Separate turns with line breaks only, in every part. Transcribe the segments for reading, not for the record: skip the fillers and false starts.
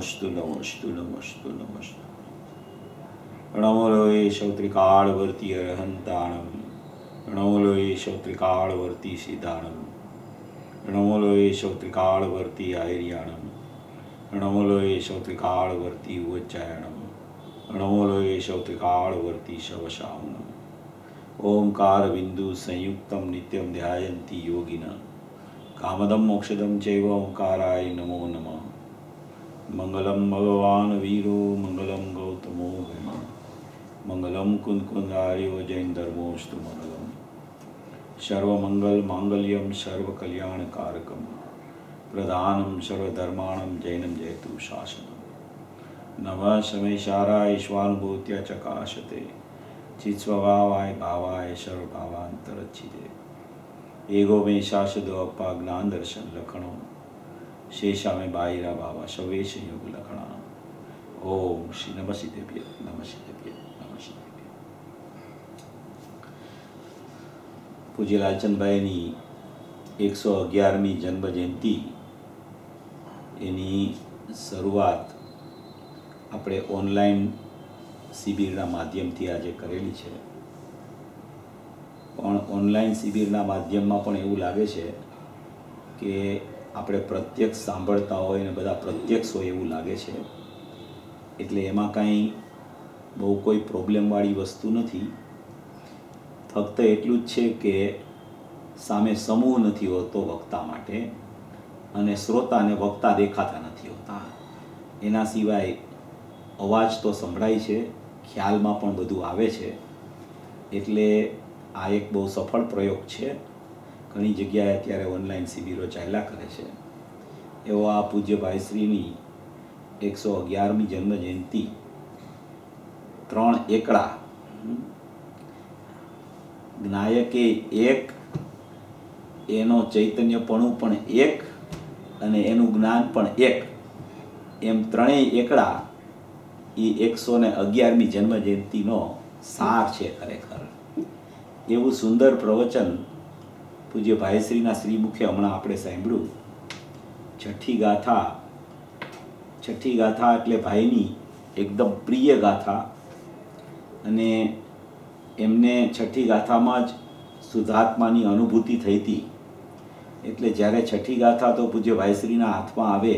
નમોસ્તુ નમોસ્તુ નમોસ્તુ નમોસ્તુ. નમો લોય શૌત્રિકાળવર્તી અરહંતાણમ. નમો લોય શૌત્રિકાળવર્તી સિદ્ધાણમ. નમો લોય શૌત્રિકાળવર્તી આયર્યાણમ. નમો લોય શૌત્રિકાળવર્તી ઉચ્ચાયણમ. નમો લોય શૌત્રિકાળવર્તી શવશાવનમ. ઓમકાર બિંદુ સંયુક્તમ નિત્યમ ધ્યાયંતી યોગિના કામદમ મોક્ષદમ ચૈવ ઓંકારાય નમો નમઃ. મંગલમ ભગવાન વીરો મંગલમ ગૌતમો ભીમા મંગલમ કુંદકુંદાર્યો જૈન ધર્મોસ્તુ મંગલમ. સર્વમંગલ માંગલ્યમ સર્વકલ્યાણકારકમ પ્રધાનમ સર્વધર્માણમ જૈનમ જયતુ શાસનમ. નમઃ સમેશારાય સ્વાનુભૂત્ય ચકાશતે ચિત્સ્વભાવાય ભાવાય સર્વભાવાંતરચ્છિતે એગો મે શાસદો અપ્પા જ્ઞાન દર્શન લખણો શેષામે બાઈરા બાવા સવેશ યોગ લખણા. ઓમ શ્રી નમઃ નમઃ નમઃ. પૂજ્ય લાલચંદભાઈની 111મી જન્મ જયંતિ એની શરૂઆત આપણે ઓનલાઈન શિબિરના માધ્યમથી આજે કરેલી છે. પણ ઓનલાઈન શિબિરના માધ્યમમાં પણ એવું લાગે છે કે આપણે પ્રત્યક્ષ સાંભળતા હોય ને બધા પ્રત્યક્ષ હોય એવું લાગે છે. એટલે એમાં કાંઈ બહુ કોઈ પ્રોબ્લેમવાળી વસ્તુ નથી. ફક્ત એટલું જ છે કે સામે સમૂહ નથી હોતો વક્તા માટે અને શ્રોતાને વક્તા દેખાતા નથી હોતા. એના સિવાય અવાજ તો સંભળાય છે, ખ્યાલમાં પણ બધું આવે છે. એટલે આ એક બહુ સફળ પ્રયોગ છે. ઘણી જગ્યાએ અત્યારે ઓનલાઈન શિબિરો ચાલ્યા કરે છે. એવો આ પૂજ્ય ભાઈશ્રીની 111મી જન્મ જયંતિ 3 એકડા જ્ઞાયકે એક, એનો ચૈતન્યપણું પણ એક અને એનું જ્ઞાન પણ એક, એમ ત્રણેય એકડા એ 111મી જન્મ જયંતિનો સાર છે ખરેખર. એવું સુંદર પ્રવચન પૂજ્ય ભાઈશ્રીના શ્રીમુખે હમણાં આપણે સાંભળ્યું. છઠ્ઠી ગાથા એટલે ભાઈની એકદમ પ્રિય ગાથા અને એમને છઠ્ઠી ગાથામાં જ શુદ્ધાત્માની અનુભૂતિ થઈ હતી. એટલે જ્યારે છઠ્ઠી ગાથા તો પૂજ્ય ભાઈશ્રીના હાથમાં આવે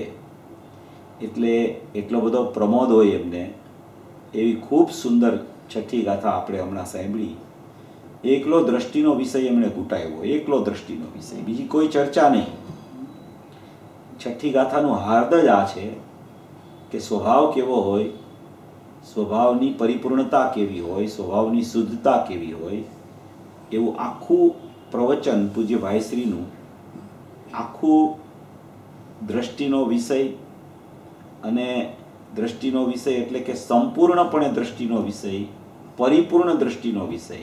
એટલે એટલો બધો પ્રમોદ હોય એમને. એવી ખૂબ સુંદર છઠ્ઠી ગાથા આપણે હમણાં સાંભળી. એકલો દ્રષ્ટિનો વિષય એમણે ઘૂંટાવ્યો, એકલો દ્રષ્ટિનો વિષય, બીજી કોઈ ચર્ચા નહીં. છઠ્ઠી ગાથાનું હાર્દ જ આ છે કે સ્વભાવ કેવો હોય, સ્વભાવની પરિપૂર્ણતા કેવી હોય, સ્વભાવની શુદ્ધતા કેવી હોય, એવું આખું પ્રવચન પૂજ્ય ભાઈશ્રીનું આખું દ્રષ્ટિનો વિષય. અને દ્રષ્ટિનો વિષય એટલે કે સંપૂર્ણપણે દ્રષ્ટિનો વિષય, પરિપૂર્ણ દ્રષ્ટિનો વિષય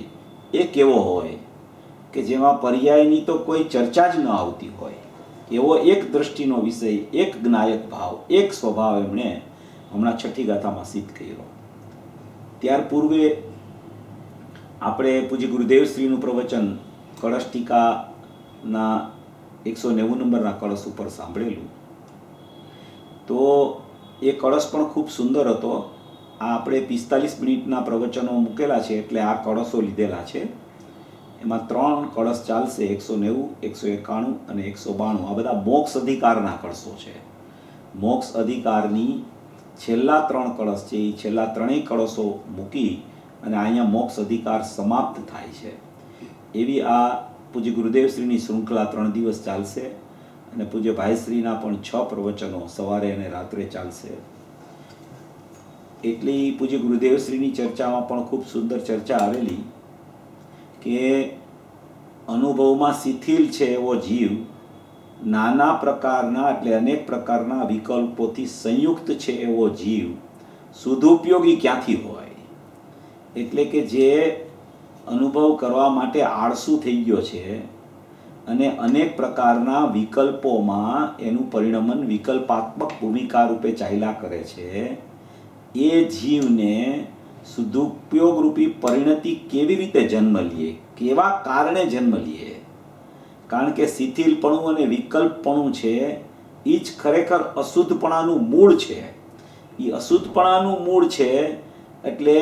એ કેવો હોય કે જેમાં પર્યાયની તો કોઈ ચર્ચા જ ન આવતી હોય, એવો એક દ્રષ્ટિનો વિષય, એક જ્ઞાયક ભાવ, એક સ્વભાવ એમણે હમણાં છઠ્ઠી ગાથામાં સિદ્ધ કર્યો. ત્યાર પૂર્વે આપણે પૂજ્ય ગુરુદેવશ્રીનું પ્રવચન કળશ ટીકાના 190 નંબરના કળશ ઉપર સાંભળેલું. તો એ કળશ પણ ખૂબ સુંદર હતો. આ આપણે 45 મિનિટના પ્રવચનો મૂકેલા છે એટલે આ કળશો લીધેલા છે. એમાં 3 કળશ ચાલશે, 190, 191 અને 192. આ બધા મોક્ષ અધિકારના કળશો છે. મોક્ષ અધિકારની છેલ્લા 3 કળશ છે. એ છેલ્લા 3 કળશો મૂકી અને અહીંયા મોક્ષ અધિકાર સમાપ્ત થાય છે. એવી આ પૂજ્ય ગુરુદેવશ્રીની શૃંખલા 3 દિવસ ચાલશે અને પૂજ્ય ભાઈશ્રીના પણ 6 પ્રવચનો સવારે અને રાત્રે ચાલશે. એટલી પૂજ્ય ગુરુદેવશ્રીની ચર્ચામાં પણ ખૂબ સુંદર ચર્ચા આવેલી કે અનુભવમાં શિથિલ છે એવો જીવ નાના પ્રકારના એટલે અનેક પ્રકારના વિકલ્પોથી સંયુક્ત છે એવો જીવ સદુપયોગી ક્યાંથી હોય. એટલે કે જે અનુભવ કરવા માટે આળસુ થઈ ગયો છે અને અનેક પ્રકારના વિકલ્પોમાં એનું પરિણમન વિકલ્પાત્મક ભૂમિકા રૂપે ચાલ્યા કરે છે, એ જીવને સદુપયોગરૂપી પરિણતિ કેવી રીતે જન્મ લે, કેવા કારણે જન્મ લે. કારણ કે શિથિલપણું અને વિકલ્પપણું છે એ જ ખરેખર અશુદ્ધપણાનું મૂળ છે. એ અશુદ્ધપણાનું મૂળ છે. એટલે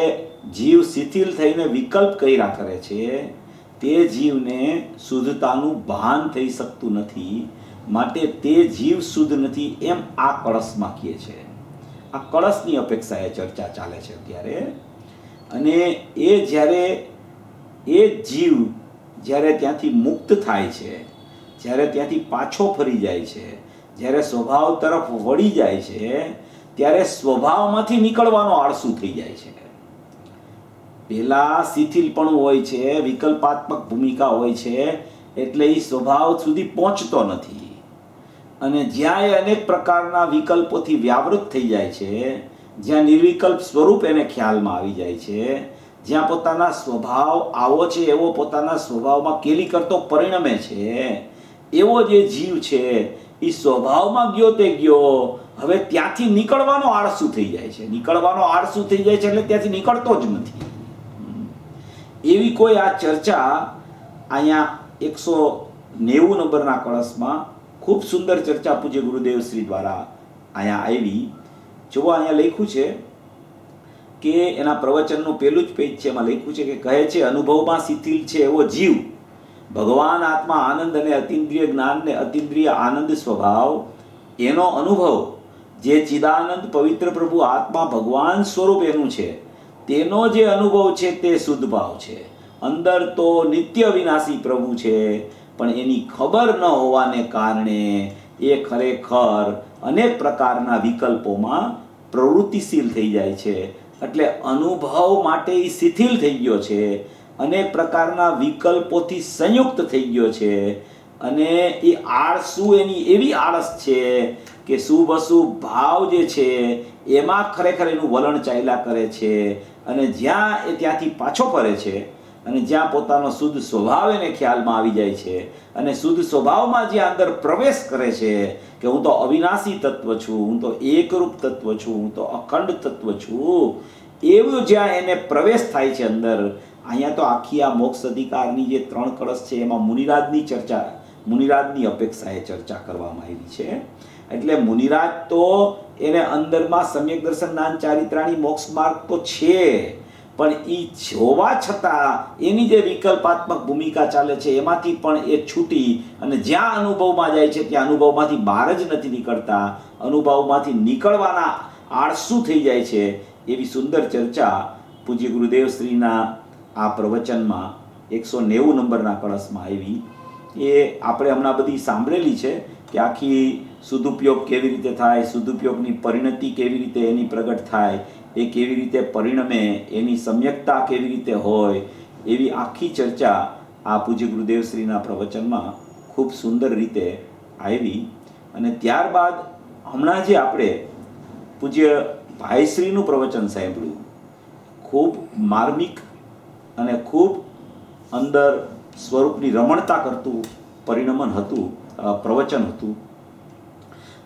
જીવ શિથિલ થઈને વિકલ્પ કર્યા કરે છે, તે જીવને શુદ્ધતાનું ભાન થઈ શકતું નથી, માટે તે જીવ શુદ્ધ નથી એમ આ કળશમાં કહે છે. આ કળશની અપેક્ષાએ ચર્ચા ચાલે છે અત્યારે. અને એ જ્યારે એ જીવ જ્યારે ત્યાંથી મુક્ત થાય છે, જ્યારે ત્યાંથી પાછો ફરી જાય છે, જ્યારે સ્વભાવ તરફ વળી જાય છે, ત્યારે સ્વભાવમાંથી નીકળવાનો આળસુ થઈ જાય છે. પહેલાં શિથિલપણું હોય છે, વિકલ્પાત્મક ભૂમિકા હોય છે, એટલે એ સ્વભાવ સુધી પહોંચતો નથી. અને જ્યાં એ અનેક પ્રકારના વિકલ્પોથી વ્યાવૃત થઈ જાય છે, જ્યાં નિર્વિકલ્પ સ્વરૂપ એને ખ્યાલમાં આવી જાય છે, જ્યાં પોતાના સ્વભાવ આવો છે એવો પોતાના સ્વભાવમાં કેલી કરતો પરિણમે છે, એવો જે જીવ છે એ સ્વભાવમાં ગયો તે ગયો, હવે ત્યાંથી નીકળવાનો આળસુ થઈ જાય છે. નીકળવાનો આળસુ થઈ જાય છે એટલે ત્યાંથી નીકળતો જ નથી. એવી કોઈ આ ચર્ચા અહીંયા 190 નંબરના કળશમાં ખૂબ સુંદર ચર્ચા પૂજ્ય ગુરુદેવ શ્રી દ્વારા અહીંયા આવી. જો અહીંયા લખ્યું છે કે એના પ્રવચનનું પહેલું જ પેજ છે, એમાં લખ્યું છે કે કહે છે, અનુભવમાં શિથિલ છે એવો જીવ ભગવાન આત્મા આનંદ અને અતિન્દ્રિય જ્ઞાન ને અતિન્દ્રિય આનંદ સ્વભાવ એનો અનુભવ જે ચિદાનંદ પવિત્ર પ્રભુ આત્મા ભગવાન સ્વરૂપ એનું છે તેનો જે અનુભવ છે તે શુદ્ધ ભાવ છે. અંદર તો નિત્ય વિનાશી પ્રભુ છે, પણ એની ખબર ન હોવાને કારણે એ ખરેખર અનેક પ્રકારના વિકલ્પોમાં પ્રવૃત્તિશીલ થઈ જાય છે. એટલે અનુભવ માટે એ શિથિલ થઈ ગયો છે, અનેક પ્રકારના વિકલ્પોથી સંયુક્ત થઈ ગયો છે. અને એ આળસુ એની એવી આળસ છે કે શુભ અશુભ ભાવ જે છે એમાં ખરેખર એનું વલણ ચાલ્યા કરે છે. અને જ્યાં એ ત્યાંથી પાછો ફરે છે અને જ્યાં પોતાનો શુદ્ધ સ્વભાવ એને ખ્યાલમાં આવી જાય છે અને શુદ્ધ સ્વભાવમાં જ્યાં અંદર પ્રવેશ કરે છે કે હું તો અવિનાશી તત્વ છું, હું તો એકરૂપ તત્વ છું, હું તો અખંડ તત્વ છું, એવું જ્યાં એને પ્રવેશ થાય છે અંદર. અહીંયા તો આખી આ મોક્ષ અધિકારની જે 3 કળશ છે એમાં મુનિરાજની અપેક્ષાએ ચર્ચા કરવામાં આવી છે. એટલે મુનિરાજ તો એને અંદરમાં સમ્યક દર્શન જ્ઞાન ચારિત્રાણી મોક્ષ માર્ગ તો છે, પણ એ જોવા છતાં એની જે વિકલ્પાત્મક ભૂમિકા ચાલે છે એમાંથી પણ એ છૂટી અને જ્યાં અનુભવમાં જાય છે ત્યાં અનુભવમાંથી બહાર જ નથી નીકળતા, અનુભવમાંથી નીકળવાના આળસુ થઈ જાય છે. એવી સુંદર ચર્ચા પૂજ્ય ગુરુદેવ શ્રીના આ પ્રવચનમાં 190 નંબરના કળશમાં આવી. એ આપણે હમણાં બધી સાંભળેલી છે કે આખી સદુપયોગ કેવી રીતે થાય, સદુપયોગની પરિણતિ કેવી રીતે એની પ્રગટ થાય, એ કેવી રીતે પરિણમે, એની સમ્યકતા કેવી રીતે હોય, એવી આખી ચર્ચા આ પૂજ્ય ગુરુદેવ શ્રીના પ્રવચનમાં ખૂબ સુંદર રીતે આવી. અને ત્યારબાદ હમણાં જે આપણે પૂજ્ય ભાઈશ્રીનું પ્રવચન સાંભળ્યું, ખૂબ માર્મિક અને ખૂબ અંદર સ્વરૂપની રમણતા કરતું પરિણમન હતું, પ્રવચન હતું.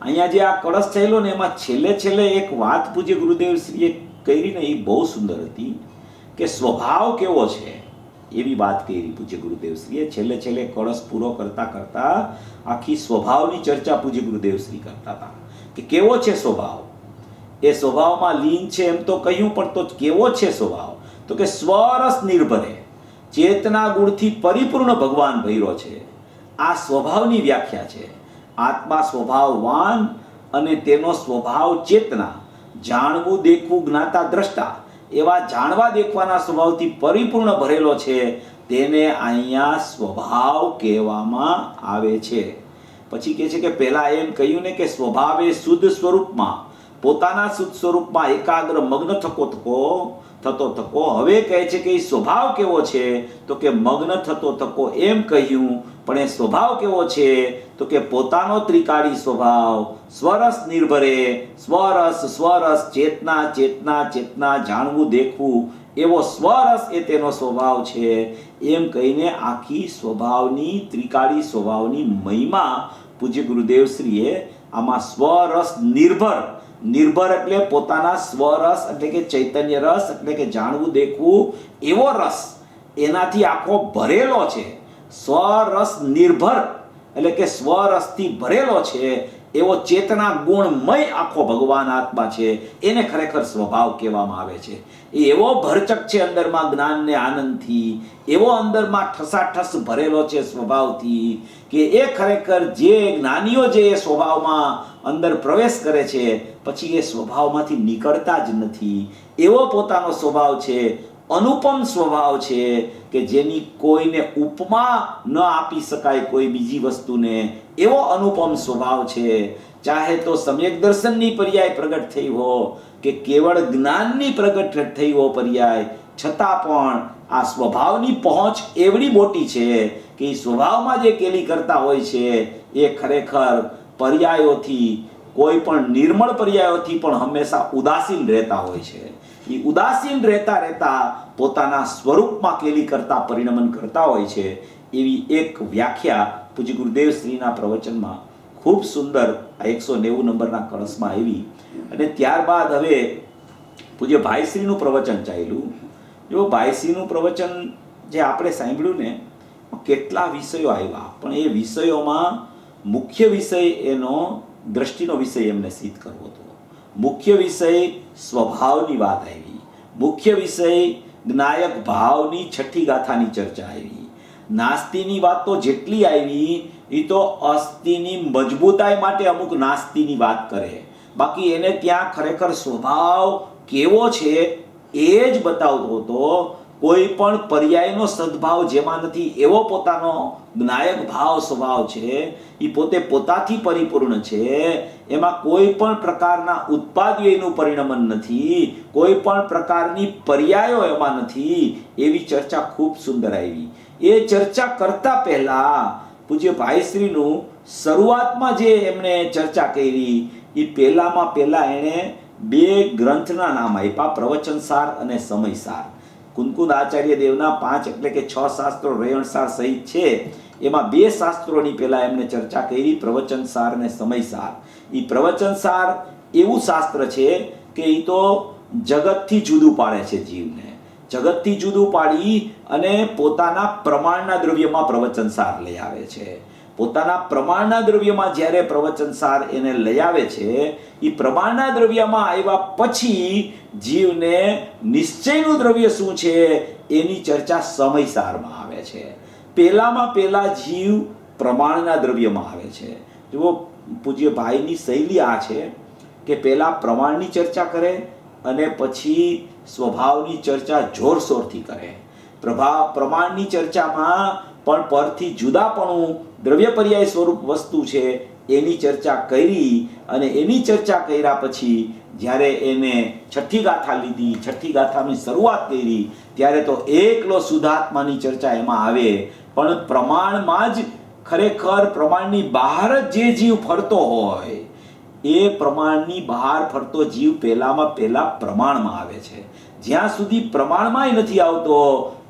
અહીંયા જે આ કળશ થયેલો ને એમાં છેલ્લે એક વાત પૂજ્ય ગુરુદેવ શ્રીએ કરી ને એ બહુ સુંદર હતી કે સ્વભાવ કેવો છે એવી વાત કરી પૂજ્ય ગુરુદેવ શ્રીએ. છેલ્લે કળશ પૂરો કરતા આખી સ્વભાવની ચર્ચા પૂજ્ય ગુરુદેવ શ્રી કરતા હતા કે કેવો છે સ્વભાવ. એ સ્વભાવમાં લીન છે એમ તો કહ્યું, પણ તો કેવો છે સ્વભાવ? તો કે સ્વરસ નિર્ભરે ચેતના ગુણથી પરિપૂર્ણ ભગવાન ભૈરો છે. આ સ્વભાવની વ્યાખ્યા છે. આત્મા સ્વભાવવાન અને તેનો સ્વભાવ ચેતના, જાણવું દેખવું જ્ઞાતા દ્રષ્ટા, એવા જાણવા દેખવાના સ્વભાવથી પરિપૂર્ણ ભરેલો છે, તેને અહીંયા સ્વભાવ કહેવામાં આવે છે. પછી કહે છે કે પહેલાં એમ કહ્યું ને કે સ્વભાવે શુદ્ધ સ્વરૂપમાં, પોતાના શુદ્ધ સ્વરૂપમાં એકાગ્ર મગ્ન થતો હવે કહે છે કે એ સ્વભાવ કેવો છે? તો કે મગ્ન થતો એમ કહ્યું, પણ એ સ્વભાવ કેવો છે? તો કે પોતાનો ત્રિકાળી સ્વભાવ, સ્વરસ નિર્ભરે, સ્વરસ ચેતના જાણવું દેખવું એવો સ્વરસ એ તેનો સ્વભાવ છે. એમ કહીને આખી સ્વભાવની ત્રિકાળી સ્વભાવની મહિમા પૂજ્ય ગુરુદેવ શ્રીએ આમાં સ્વરસ નિર્ભર એટલે પોતાના સ્વરસ એટલે કે ચૈતન્ય રસ એટલે કે જાણવું દેખવું એવો રસ એનાથી આખો ભરેલો છે. સ્વરસ નિર્ભર એટલે કે સ્વરસથી ભરેલો છે એવો ચેતના ગુણમય આખો ભગવાન આત્મા છે, એને ખરેખર સ્વભાવ કહેવામાં આવે છે. એ એવો ભરચક છે અંદરમાં જ્ઞાનને આનંદથી, એવો અંદરમાં ઠસાઠસ ભરેલો છે સ્વભાવથી, કે એ ખરેખર જે જ્ઞાનીઓ જે એ સ્વભાવમાં અંદર પ્રવેશ કરે છે પછી એ સ્વભાવમાંથી નીકળતા જ નથી. એવો પોતાનો સ્વભાવ છે, અનુપમ સ્વભાવ છે, કે જેની કોઈને ઉપમા ન આપી શકાય કોઈ બીજી વસ્તુને, એવો અનુપમ સ્વભાવ છે. ચાહે તો સમ્યક દર્શનની પર્યાય પ્રગટ થઈ હો કે કેવળ જ્ઞાનની પ્રગટ થઈ હો પર્યાય, છતાં પણ આ સ્વભાવની પહોંચ એવડી મોટી છે કે એ સ્વભાવમાં જે કેલી કરતા હોય છે એ ખરેખર પર્યાયોથી, કોઈ પણ નિર્મળ પર્યાયોથી પણ હંમેશા ઉદાસીન રહેતા હોય છે. એ ઉદાસીન રહેતા પોતાના સ્વરૂપમાં કેલી કરતા પરિણમન કરતા હોય છે. એવી એક વ્યાખ્યા પૂજ્ય ગુરુદેવ શ્રીના પ્રવચનમાં ખૂબ સુંદર આ 190 નંબરના કળશમાં આવી. અને ત્યારબાદ હવે પૂજ્ય ભાઈશ્રીનું પ્રવચન ચાલ્યું. જો ભાઈશ્રીનું પ્રવચન જે આપણે સાંભળ્યું ને, કેટલા વિષયો આવ્યા, પણ એ વિષયોમાં મુખ્ય વિષય એનો દ્રષ્ટિનો વિષય એમને સિદ્ધ કરવો હતો. મુખ્ય વિષય સ્વભાવની વાત આવી, મુખ્ય વિષય જ્ઞાયક ભાવની છઠ્ઠી ગાથાની ચર્ચા આવી. નાસ્તિની વાત તો જેટલી આવી એ તો અસ્થિની મજબૂતાઈ માટે અમુક નાસ્તિની વાત કરે, બાકી એને ત્યાં ખરેખર સ્વભાવ કેવો છે એ જ બતાવતો હતો. કોઈ પણ પર્યાયનો સદભાવ જેમાં નથી એવો પોતાનો જ્ઞાયક ભાવ સ્વભાવ છે. એ પોતે પોતાથી પરિપૂર્ણ છે, એમાં કોઈ પણ પ્રકારના ઉત્પાદ્યનું પરિણમન નથી, કોઈ પણ પ્રકારની પર્યાયો એમાં નથી. એવી ચર્ચા ખૂબ સુંદર આવી. એ ચર્ચા કરતા પહેલા પૂજ્ય ભાઈશ્રીનું શરૂઆતમાં જે એમણે ચર્ચા કરી એ પહેલા એણે બે ગ્રંથના નામ આપ્યા, પ્રવચનસાર અને સમયસાર. કુંકુદ આચાર્ય દેવના 5 એટલે કે 6 શાસ્ત્રો રેવણસાર સહિત છે, એમાં 2 શાસ્ત્રોની પહેલા એમને ચર્ચા કરી, પ્રવચનસાર અને સમયસાર. એ પ્રવચનસાર એવું શાસ્ત્ર છે કે એ તો જગતથી જુદું પાડે છે જીવને, જગતથી જુદું પાડી અને પોતાના પ્રમાણના દ્રવ્યમાં પ્રવચનસાર લઈ આવે છે. પોતાના પ્રમાણના દ્રવ્યમાં જ્યારે પ્રવચનસાર એને લઈ આવે છે, એ પ્રમાણના દ્રવ્યમાં આવ્યા પછી જીવને નિશ્ચયનું દ્રવ્ય શું છે એની ચર્ચા સમયસારમાં આવે છે. પહેલા જીવ પ્રમાણના દ્રવ્યમાં આવે છે. જુઓ પૂજ્ય ભાઈની શૈલી આ છે કે પહેલા પ્રમાણની ચર્ચા કરે અને પછી સ્વભાવની ચર્ચા જોરશોરથી કરે. પ્રમાણની ચર્ચામાં પણ પરથી જુદાપણું દ્રવ્ય પર્યાય સ્વરૂપ વસ્તુ છે એની ચર્ચા કરી, અને એની ચર્ચા કર્યા પછી જ્યારે એને છઠ્ઠી ગાથા લીધી, છઠ્ઠી ગાથાની શરૂઆત કરી, ત્યારે તો એકલો શુદ્ધાત્માની ચર્ચા એમાં આવે. પણ પ્રમાણમાં જ ખરેખર પ્રમાણની બહાર જ જે જીવ ફરતો હોય એ પ્રમાણની બહાર ફરતો જીવ પહેલા પ્રમાણમાં આવે છે. જ્યાં સુધી પ્રમાણમાં નથી આવતો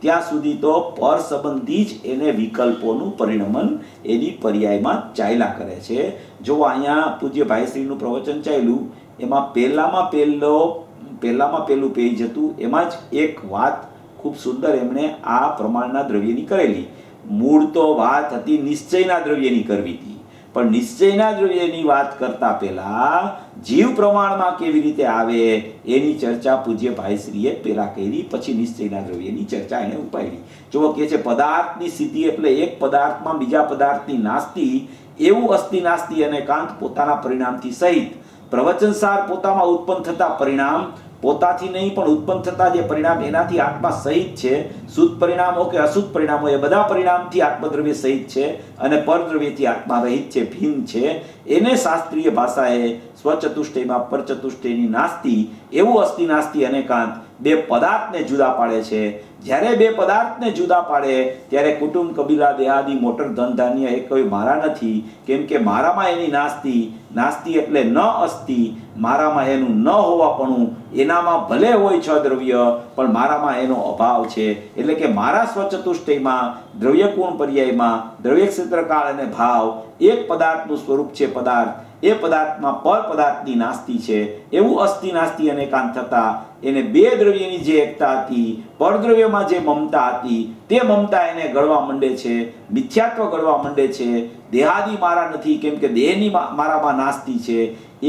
ત્યાં સુધી તો પર સંબંધી જ એને વિકલ્પોનું પરિણમન એની પર્યાયમાં ચાલ્યા કરે છે. જો અહીંયા પૂજ્ય ભાઈશ્રીનું પ્રવચન ચાલ્યું એમાં પહેલામાં પહેલું પેજ હતું, એમાં જ એક વાત ખૂબ સુંદર એમણે આ પ્રમાણના દ્રવ્યની કરેલી. મૂળ તો વાત હતી નિશ્ચયના દ્રવ્યની કરવી હતી, પણ નિશ્ચયના દ્રવ્યની વાત કરતા પહેલા જીવ પ્રમાણમાં કેવી રીતે આવે એની ચર્ચા પૂજ્ય ભાઈશ્રીએ પહેલા કરી, પછી નિશ્ચયના દ્રવ્યની ચર્ચા એને ઉપાડી. જો કે છે પદાર્થની સ્થિતિ એટલે એક પદાર્થમાં બીજા પદાર્થની નાસ્તિ, એવું અસ્થિ નાસ્તિ અને કાંત પોતાના પરિણામથી સહિત. પ્રવચનસાર પોતામાં ઉત્પન્ન થતા પરિણામ, પોતાથી નહીં પણ ઉત્પન્ન થતા જે પરિણામ એનાથી આત્મા સહિત છે. શુદ્ધ પરિણામો કે અશુદ્ધ પરિણામો એ બધા પરિણામથી આત્મદ્રવ્ય સહિત છે અને પરદ્રવ્યથી આત્મા રહિત છે, ભિન્ન છે. એને શાસ્ત્રીય ભાષાએ સ્વચતુષ્ટયમાં પરચતુષ્ટયની નાસ્તિ, એવું અસ્થિ નાસ્તિ અને કાંત બે પદાર્થને જુદા પાડે છે. જ્યારે બે પદાર્થને જુદા પાડે ત્યારે કુટુંબ કબીલા દેહાદી મોટર ધન ધાન્ય એ કોઈ મારા નથી, કેમ કે મારામાં એની નાસ્તિ એટલે ન અસ્તિ, મારામાં એનું ન હોવાપણું, એનામાં ભલે હોય 6 દ્રવ્ય પણ મારામાં એનો અભાવ છે. એટલે કે મારા સ્વચતુષ્ટયમાં દ્રવ્ય ગુણ પર્યાયમાં દ્રવ્ય ક્ષેત્રકાળ અને ભાવ એક પદાર્થનું સ્વરૂપ છે પદાર્થ, એ પદાર્થમાં પર પદાર્થની નાસ્તિ છે એવું અસ્થિ નાસ્તિ અનેકાંત થતા એને બે દ્રવ્યની જે એકતા હતી, પરદ્રવ્યમાં જે મમતા હતી, તે મમતા એને ગળવા માંડે છે, મિથ્યાત્વ ગળવા માંડે છે. દેહાદી મારા નથી કેમ કે દેહની મારામાં નાસ્તિ છે.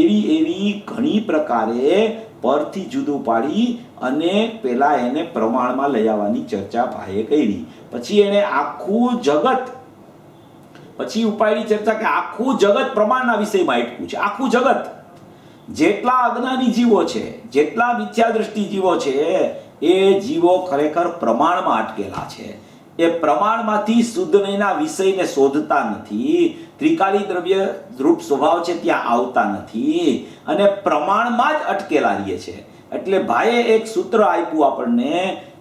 એવી ઘણી પ્રકારે પરથી જુદું પાડી અને પેલા એને પ્રમાણમાં લઈ આવવાની ચર્ચા ભાઈએ કરી. પછી એને આખું જગત પછી ઉપાયની ચર્ચા કે આખું જગત પ્રમાણના વિષયમાં અટકું છે. આખું જગત, જેટલા અજ્ઞાની જીવો છે, જેટલા મિથ્યા દ્રષ્ટિ જીવો છે, એ જીવો ખરેખર પ્રમાણમાં અટકેલા છે. એ પ્રમાણમાંથી શુદ્ધ નહીંના વિષયને શોધતા નથી, ત્રિકાળી દ્રવ્ય રૂપ સ્વભાવ છે ત્યાં આવતા નથી અને પ્રમાણમાં જ અટકેલા રહે છે. એટલે ભાઈએ એક સૂત્ર આપ્યું આપણને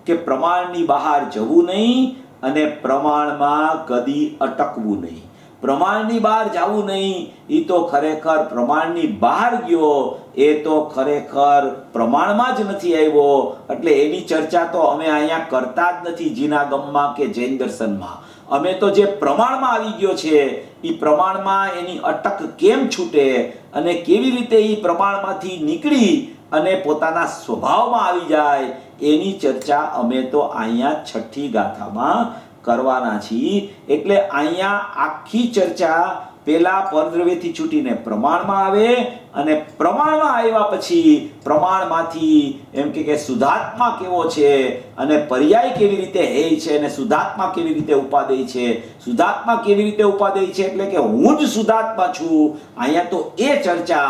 કે પ્રમાણની બહાર જવું નહીં અને પ્રમાણમાં કદી અટકવું નહીં. પ્રમાણની બહાર જવું નહીં, એ તો ખરેખર પ્રમાણની બહાર ગયો, એ તો ખરેખર પ્રમાણમાં જ નથી આવ્યો. એટલે એની ચર્ચા તો અમે અહીંયા કરતા જ નથી જીનાગમમાં કે જૈન દર્શનમાં. અમે તો જે પ્રમાણમાં આવી ગયો છે એ પ્રમાણમાં એની અટક કેમ છૂટે અને કેવી રીતે એ પ્રમાણમાંથી નીકળી અને પોતાના સ્વભાવમાં આવી જાય એની ચર્ચા અમે તો અહીંયા છઠ્ઠી ગાથામાં કરવાના છીએ. એટલે અહીંયા આખી ચર્ચા પેલા પરદ્રવ્યથી છૂટીને પ્રમાણમાં આવે અને પ્રમાણમાં આવ્યા પછી પ્રમાણમાંથી એમ કે શુદ્ધાત્મા કેવો છે અને પર્યાય કેવી રીતે હે છે અને શુદ્ધાત્મા કેવી રીતે ઉપાદેય છે. શુદ્ધાત્મા કેવી રીતે ઉપાદેય છે એટલે કે હું જ શુદ્ધાત્મા છું. અહીંયા તો એ ચર્ચા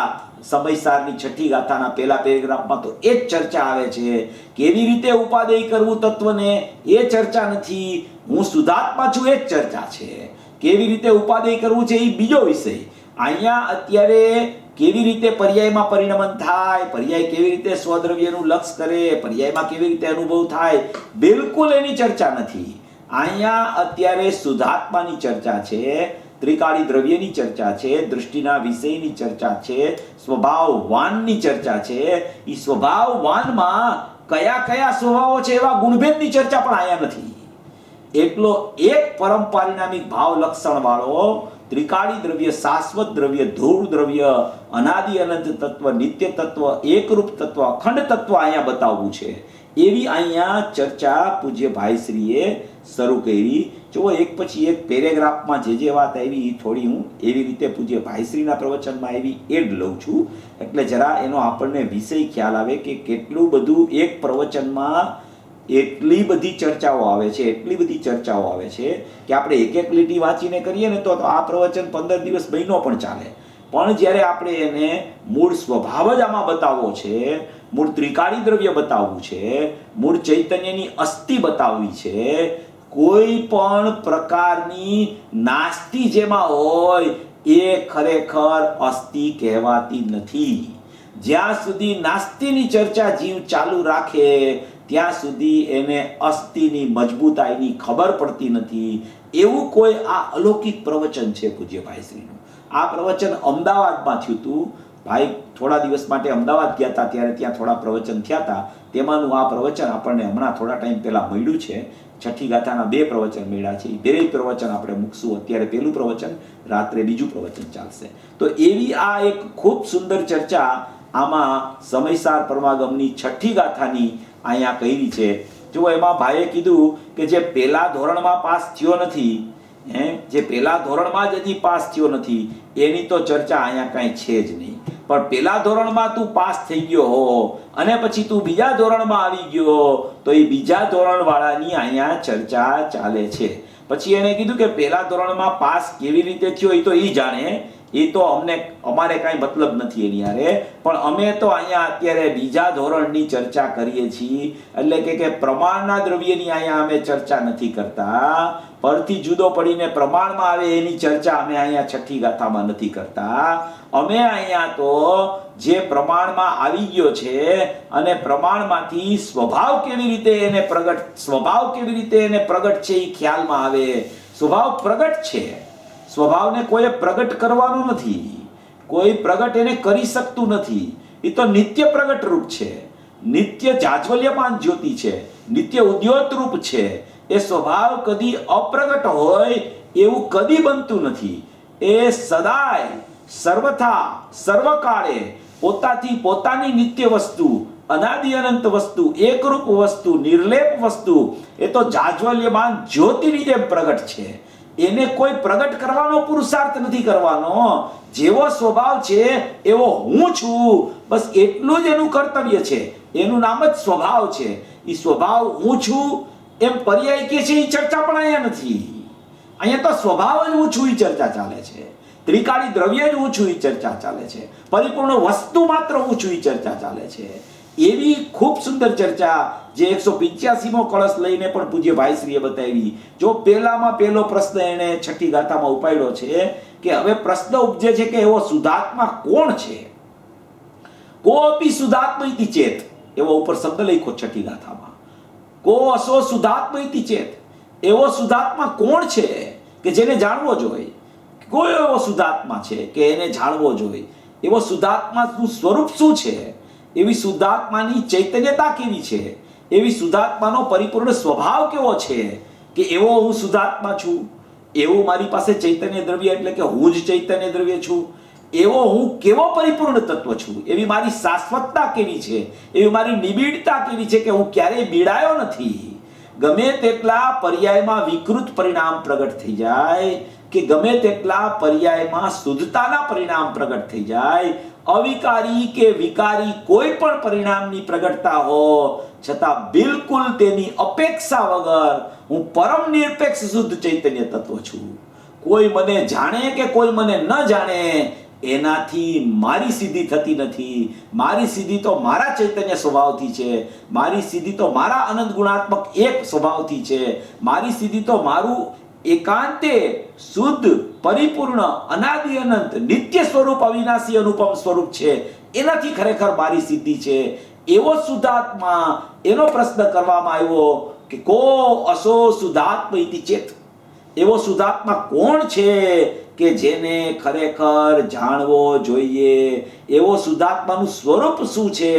સમયસારની છઠ્ઠી ગાથાના પહેલા પેરેગ્રાફમાં તો એ જ ચર્ચા આવે છે. કેવી રીતે ઉપાદેય કરવું તત્વને એ ચર્ચા નથી, હું શુદ્ધાત્મા છું એ જ ચર્ચા છે. કેવી રીતે ઉપાદેય કરવું છે એ બીજો વિષય. અહીંયા અત્યારે કેવી રીતે પર્યાયમાં પરિણમન થાય, પર્યાય કેવી રીતે સ્વદ્રવ્યનું લક્ષ કરે, પર્યાયમાં કેવી રીતે અનુભવ થાય, બિલકુલ એની ચર્ચા નથી. અહીંયા અત્યારે શુદ્ધાત્માની ચર્ચા છે, ત્રિકાળી દ્રવ્યની ચર્ચા છે, દૃષ્ટિના વિષયની ચર્ચા છે, સ્વભાવવાનની ચર્ચા છે. એ સ્વભાવવાનમાં કયા કયા સ્વભાવો છે એવા ગુણભેદની ચર્ચા પણ અહીંયા નથી. એટલો એક પરમ પારિણામિક ભાવ લક્ષણ વાળો ત્રિકાળી દ્રવ્ય, શાશ્વત દ્રવ્ય, ધ્રુવ દ્રવ્ય, અનાદિ અનંત તત્વ, નિત્ય તત્વ, એકરૂપ તત્વ, અખંડ તત્વ અહીંયા બતાવવું છે. એવી અહીંયા ચર્ચા પૂજ્ય ભાઈશ્રીએ શરૂ કરી. જો એક પછી એક પેરેગ્રાફમાં જે વાત આવી એ થોડી હું એવી રીતે પૂજ્ય ભાઈશ્રીના પ્રવચનમાં આવી એ જ લઉં છું. એટલે જરા એનો આપણને વિષય ખ્યાલ આવે કે કેટલું બધું એક પ્રવચનમાં એટલી બધી ચર્ચાઓ આવે છે, એટલી બધી ચર્ચાઓ આવે છે કે આપણે એક એક લીટી વાંચીને કરીએ ને તો આ પ્રવચન 15 દિવસ મહિનો પણ ચાલે. પણ જ્યારે આપણે એને મૂળ સ્વભાવ જ આમાં બતાવવો છે, મૂળ ત્રિકાળી દ્રવ્ય બતાવવું છે, મૂળ ચૈતન્યની અસ્થિ બતાવવી છે, કોઈ પણ પ્રકારની નાસ્તિ જેમાં હોય એ ખરેખર અસ્થિ કહેવાતી નથી. જ્યાં સુધી નાસ્તિની ચર્ચા જીવ ચાલુ રાખે ત્યાં સુધી એને અસ્થિની મજબૂતાઈની ખબર પડતી નથી. એવું કોઈ આ અલૌકિક પ્રવચન છે પૂજ્ય ભાઈશ્રીનું. આ પ્રવચન અમદાવાદમાં થયું હતું. ભાઈ થોડા દિવસ માટે અમદાવાદ ગયા હતા ત્યારે ત્યાં થોડા પ્રવચન થયા હતા. તેમાંનું આ પ્રવચન આપણને હમણાં થોડા ટાઈમ પહેલા મળ્યું છે. છઠ્ઠી ગાથાના 2 પ્રવચન મળ્યા છે. બે પ્રવચન આપણે મૂકશું. અત્યારે પહેલું પ્રવચન, રાત્રે બીજું પ્રવચન ચાલશે. તો એવી આ એક ખૂબ સુંદર ચર્ચા આમાં સમયસાર પરમાગમની છઠ્ઠી ગાથાની અહીંયા કરી છે. જો એમાં ભાઈએ કીધું કે જે પહેલા ધોરણમાં પાસ થયો નથી, જે પહેલા ધોરણમાં જ હજી પાસ થયો નથી એની તો ચર્ચા અહીંયા કાંઈ છે જ નહીં. પણ પહેલા ધોરણમાં તું પાસ થઈ ગયો હો અને પછી તું બીજા ધોરણમાં આવી ગયો તો એ બીજા ધોરણ વાળાની અહીંયા ચર્ચા ચાલે છે. પછી એને કીધું કે પહેલા ધોરણમાં પાસ કેવી રીતે થયો એ તો એ જાણે, એ તો અમારે કાંઈ મતલબ નથી એની હારે. પણ અમે તો અહીંયા અત્યારે બીજા ધોરણની ચર્ચા કરીએ છીએ. એટલે કે પ્રમાણના દ્રવ્યની અહીંયા અમે ચર્ચા નથી કરતા. પરથી જુદો પડીને પ્રમાણમાં આવે એની ચર્ચા અમે અહીંયા છઠ્ઠી ગાથામાં નથી કરતા. અમે અહીંયા તો જે પ્રમાણમાં આવી ગયો છે અને પ્રમાણમાંથી સ્વભાવ કેવી રીતે એને પ્રગટ છે એ ખ્યાલમાં આવે. સ્વભાવ પ્રગટ છે, સ્વભાવને કોઈ પ્રગટ કરવાનો નથી, કોઈ પ્રગટ એને કરી શકતું નથી. એ તો નિત્ય પ્રગટ રૂપ છે, નિત્ય જાજ્વલ્યમાન જ્યોતિ છે, નિત્ય ઉદ્યોત રૂપ છે. એ સ્વભાવ કદી અપ્રગટ હોય એવું કદી બનતું નથી. એ સદાય સર્વથા સર્વકાળે પોતાથી પોતાની નિત્ય વસ્તુ, અનાદિ અનંત વસ્તુ, એકરૂપ વસ્તુ, નિર્લેપ વસ્તુ એ તો જાજ્વલ્યમાન જ્યોતિની જેમ પ્રગટ છે. એને કોઈ પ્રગટ કરવાનો પુરુષાર્થ નથી કરવાનો. જેવો સ્વભાવ છે એવો હું છું, બસ એટલું જ એનું કર્તવ્ય છે. એનું નામ જ સ્વભાવ છે. એ સ્વભાવ હું છું એમ પર્યાય કે છે એ ચર્ચા પણ અહીંયા નથી. અહીંયા તો સ્વભાવ જ હું છું એ ચર્ચા ચાલે છે. ત્રિકાળી દ્રવ્ય જ હું છું એ ચર્ચા ચાલે છે. પરિપૂર્ણ વસ્તુ માત્ર હું છું એ ચર્ચા ચાલે છે. એવી ખૂબ સુંદર ચર્ચા જે 185મો કળશ લઈને પણ પૂજ્ય ભાઈશ્રીએ બતાવી. જો પહેલામાં પહેલો પ્રશ્ન એને છઠ્ઠી ગાથામાં ઉપાડ્યો છે કે હવે પ્રશ્ન ઉપજે છે કે એવો શુદ્ધાત્મા કોણ છે? કોપી શુદ્ધાત્મા ઇતિ ચેત, એવો ઉપર શબ્દ લખ્યો છઠ્ઠી ગાથામાં. કો અસો શુદ્ધાત્મા ઇતિ ચેત, એવો શુદ્ધાત્મા કોણ છે કે જેને જાણવો જોઈએ? કોઈ એવો શુદ્ધાત્મા છે કે એને જાણવો જોઈએ? એવો શુદ્ધાત્માનું સ્વરૂપ શું છે? એવી શુદ્ધાત્માની ચૈતન્યતા કેવી છે? એવી શુદ્ધાત્માનો પરિપૂર્ણ સ્વભાવ કેવો છે કે એવો હું શુદ્ધાત્મા છું, એવું મારી પાસે ચૈતન્ય દ્રવ્ય એટલે કે હું જ ચૈતન્ય દ્રવ્ય છું, એવો હું કેવો પરિપૂર્ણ તત્વ છું, એવી મારી શાશ્વતતા કેવી છે, એવી મારી નિબિડતા કેવી છે કે હું ક્યારેય બીડાયો નથી. ગમે તેટલા પર્યાયમાં વિકૃત પરિણામ પ્રગટ થઈ જાય કે ગમે તેટલા પર્યાયમાં શુદ્ધતાના પરિણામ પ્રગટ થઈ જાય, અવિકારી કે વિકારી કોઈ પણ પરિણામની પ્રગટતા હો છતાં બિલકુલ તેની અપેક્ષા વગર હું પરમ નિરપેક્ષ શુદ્ધ ચૈતન્ય તત્વ છું. કોઈ મને જાણે કે કોઈ મને ન જાણે એનાથી મારી સિદ્ધિ થતી નથી. મારી સિદ્ધિ તો મારા ચૈતન્ય સ્વભાવથી છે. મારી સિદ્ધિ તો મારા અનંત ગુણાત્મક એક સ્વભાવથી છે. મારી સિદ્ધિ તો મારું એકાંતે શુદ્ધ પરિપૂર્ણ અનાદિ અનંત નિત્ય સ્વરૂપ અવિનાશી અનુપમ સ્વરૂપ છે. એનાથી ખરેખર મારી સિદ્ધિ છે. એવો શુદ્ધાત્મા, એનો પ્રશ્ન કરવામાં આવ્યો કે કો અસો શુદ્ધાત્મા ઇતિ ચેત, એવો શુદ્ધાત્મા કોણ છે કે જેને ખરેખર જાણવો જોઈએ? એવો શુદ્ધાત્માનું સ્વરૂપ શું છે?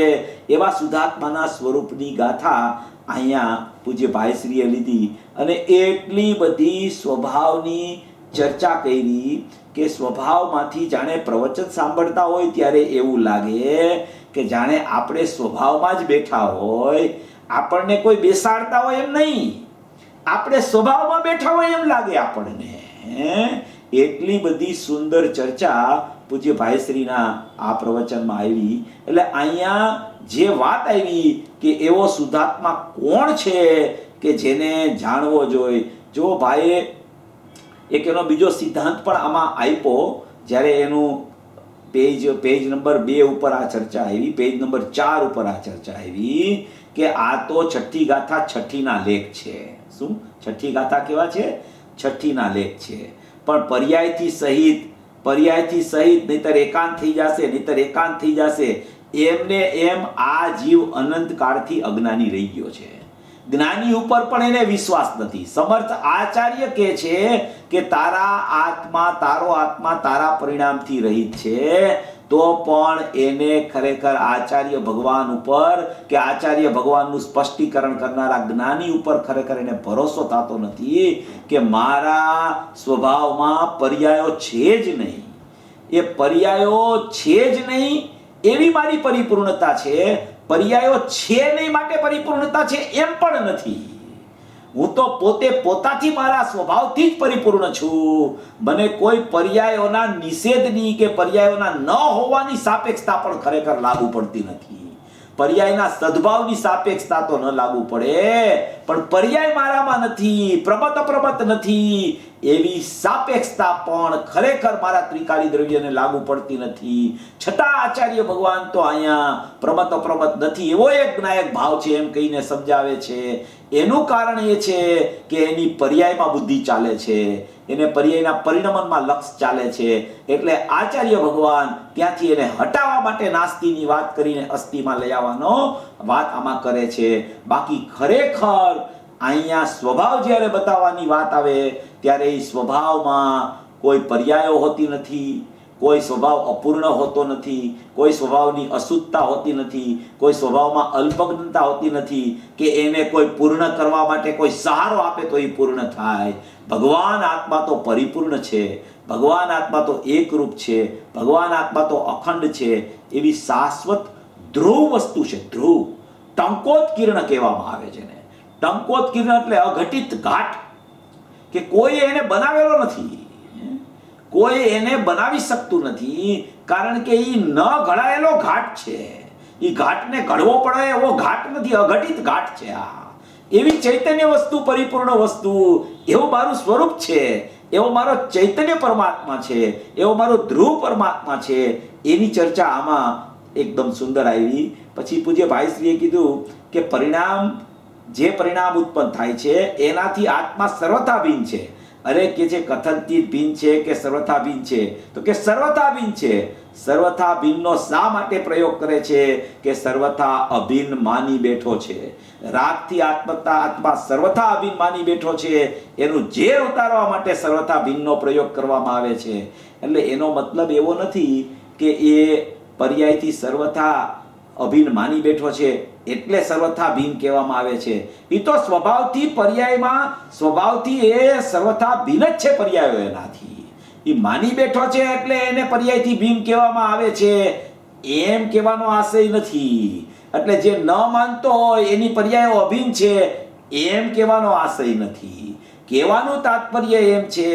એવા શુદ્ધાત્માના સ્વરૂપની ગાથા અહીંયા પૂજ્ય ભાઈશ્રીએ લીધી અને એટલી બધી સ્વભાવની ચર્ચા કરી કે સ્વભાવમાંથી જાણે પ્રવચન સાંભળતા હોય ત્યારે એવું લાગે કે જાણે આપણે સ્વભાવમાં જ બેઠા હોય, આપણને કોઈ બેસાડતા હોય એમ નહીં, આપણે સ્વભાવમાં બેઠા હોય એમ લાગે આપણને. એટલી બધી સુંદર ચર્ચા પૂજ્ય ભાઈશ્રીના આ પ્રવચનમાં આવી. એટલે અહીંયા જે વાત આવી કે એવો શુદ્ધાત્મા કોણ છે કે જેને જાણવો જોઈએ. જો ભાઈએ એક એનો બીજો સિદ્ધાંત પણ આમાં આપ્યો જ્યારે એનું પેજ નંબર 2 ઉપર આ ચર્ચા આવી, પેજ નંબર 4 ઉપર આ ચર્ચા આવી કે આ તો છઠ્ઠી ગાથા છઠ્ઠીના લેખ છે. શું છઠ્ઠી ગાથા કેવા છે? છઠ્ઠીના લેખ છે. પણ પર્યાયથી સહિત નહીતર એકાંત થઈ જશે, નહીતર એકાંત થઈ જશે. એમને એમ આ જીવ અનંત કાળથી અજ્ઞાની રહી ગયો છે. જ્ઞાની ઉપર પણ એને વિશ્વાસ નથી. સમર્થ આચાર્ય કહે છે કે તારો આત્મા તારા પરિણામથી રહિત છે, તો પણ એને ખરેખર આચાર્ય ભગવાન ઉપર કે આચાર્ય ભગવાનનું સ્પષ્ટીકરણ કરનારા જ્ઞાની ઉપર ખરેખર એને ભરોસો થતો નથી કે મારા સ્વભાવમાં પર્યાયો છે જ નહીં. એ પર્યાયો છે જ નહીં એવી મારી પરિપૂર્ણતા છે. પર્યાયો છે નહીં માટે પરિપૂર્ણતા છે એમ પણ નથી. હું તો પોતે પોતાથી મારા સ્વભાવથી જ પરિપૂર્ણ છું. મને કોઈ પર્યાયોના નિષેધની કે પર્યાયોના ન હોવાની સાપેક્ષતા પણ ખરેખર લાગુ પડતી નથી. પર્યાયના સદભાવની સાપેક્ષતા તો ન લાગુ પડે, પણ પર્યાય મારામાં નથી, પ્રમત અપ્રમત નથી એવી સાપેક્ષતા પણ ખરેખર મારા ત્રિકાળી દ્રવ્યને લાગુ પડતી નથી. છતાં આચાર્ય ભગવાન તો અહીંયા પ્રમત અપ્રમત નથી એવો એક જ્ઞાયક ભાવ છે એમ કહીને સમજાવે છે. એનું કારણ એ છે કે એની પર્યાયમાં બુદ્ધિ ચાલે છે, એને પર્યાયના પરિણમનમાં લક્ષ ચાલે છે. એટલે આચાર્ય ભગવાન ત્યાંથી એને હટાવવા માટે નાસ્તિની વાત કરીને અસ્થિમાં લઈ આવવાનો વાત આમાં કરે છે. બાકી ખરેખર અહીંયા સ્વભાવ જ્યારે બતાવવાની વાત આવે ત્યારે એ સ્વભાવમાં કોઈ પર્યાયો હોતી નથી, કોઈ સ્વભાવ અપૂર્ણ હોતો નથી, કોઈ સ્વભાવની અશુદ્ધતા હોતી નથી, કોઈ સ્વભાવમાં અલ્પજ્ઞતા હોતી નથી કે એને કોઈ પૂર્ણ કરવા માટે કોઈ સહારો આપે તો એ પૂર્ણ થાય. ભગવાન આત્મા તો પરિપૂર્ણ છે, ભગવાન આત્મા તો એકરૂપ છે, ભગવાન આત્મા તો અખંડ છે. એવી શાશ્વત ધ્રુવ વસ્તુ છે. ધ્રુવ ટંકોત્કીર્ણ કહેવામાં આવે છે ને. ટંકોત્કીર્ણ એટલે અઘટિત ઘાટ, કે કોઈ એને બનાવેલો નથી, કોઈ એને બનાવી શકતું નથી, કારણ કે એ ન ઘડાયેલો ઘાટ છે. એ ઘાટને ઘડવો પડે એવો ઘાટ નથી, અઘટિત ઘાટ છે. આ એવી ચૈતન્ય વસ્તુ, પરિપૂર્ણ વસ્તુ, એવું મારું સ્વરૂપ છે, એવો મારો ચૈતન્ય પરમાત્મા છે, એવો મારો ધ્રુવ પરમાત્મા છે. એની ચર્ચા આમાં એકદમ સુંદર આવી. પછી પૂજ્ય ભાઈશ્રીએ કીધું કે જે પરિણામ ઉત્પન્ન થાય છે એનાથી આત્મા સર્વથા ભિન્ન છે. અરે કે છે કથનથી ભિન્ન છે કે સર્વથા ભિન્ન છે? તો કે સર્વથા ભિન્ન છે. સર્વથા ભિન્નનો શા માટે પ્રયોગ કરે છે? કે સર્વથા અભિન્ન માની બેઠો છે. રાગથી આત્મા સર્વથા અભિન્ન માની બેઠો છે, એનું ઝેર ઉતારવા માટે સર્વથા ભિન્નનો પ્રયોગ કરવામાં આવે છે. એટલે એનો મતલબ એવો નથી કે એ પર્યાયથી સર્વથા અભિન્ન માની બેઠો છે એટલે સર્વથા ભિન્ન કહેવામાં આવે છે. એ તો સ્વભાવથી પર્યાયમાં, સ્વભાવથી એ સર્વથા ભિન્ન જ છે. પર્યાયો એનાથી એ માની બેઠો છે એટલે એને પર્યાયથી ભિન્ન કહેવામાં આવે છે, એમ કહેવાનો આશય નથી. એટલે જે ન માનતો હોય એની પર્યાયો અભિન્ન છે એમ કહેવાનો આશય નથી. કહેવાનું તાત્પર્ય એમ છે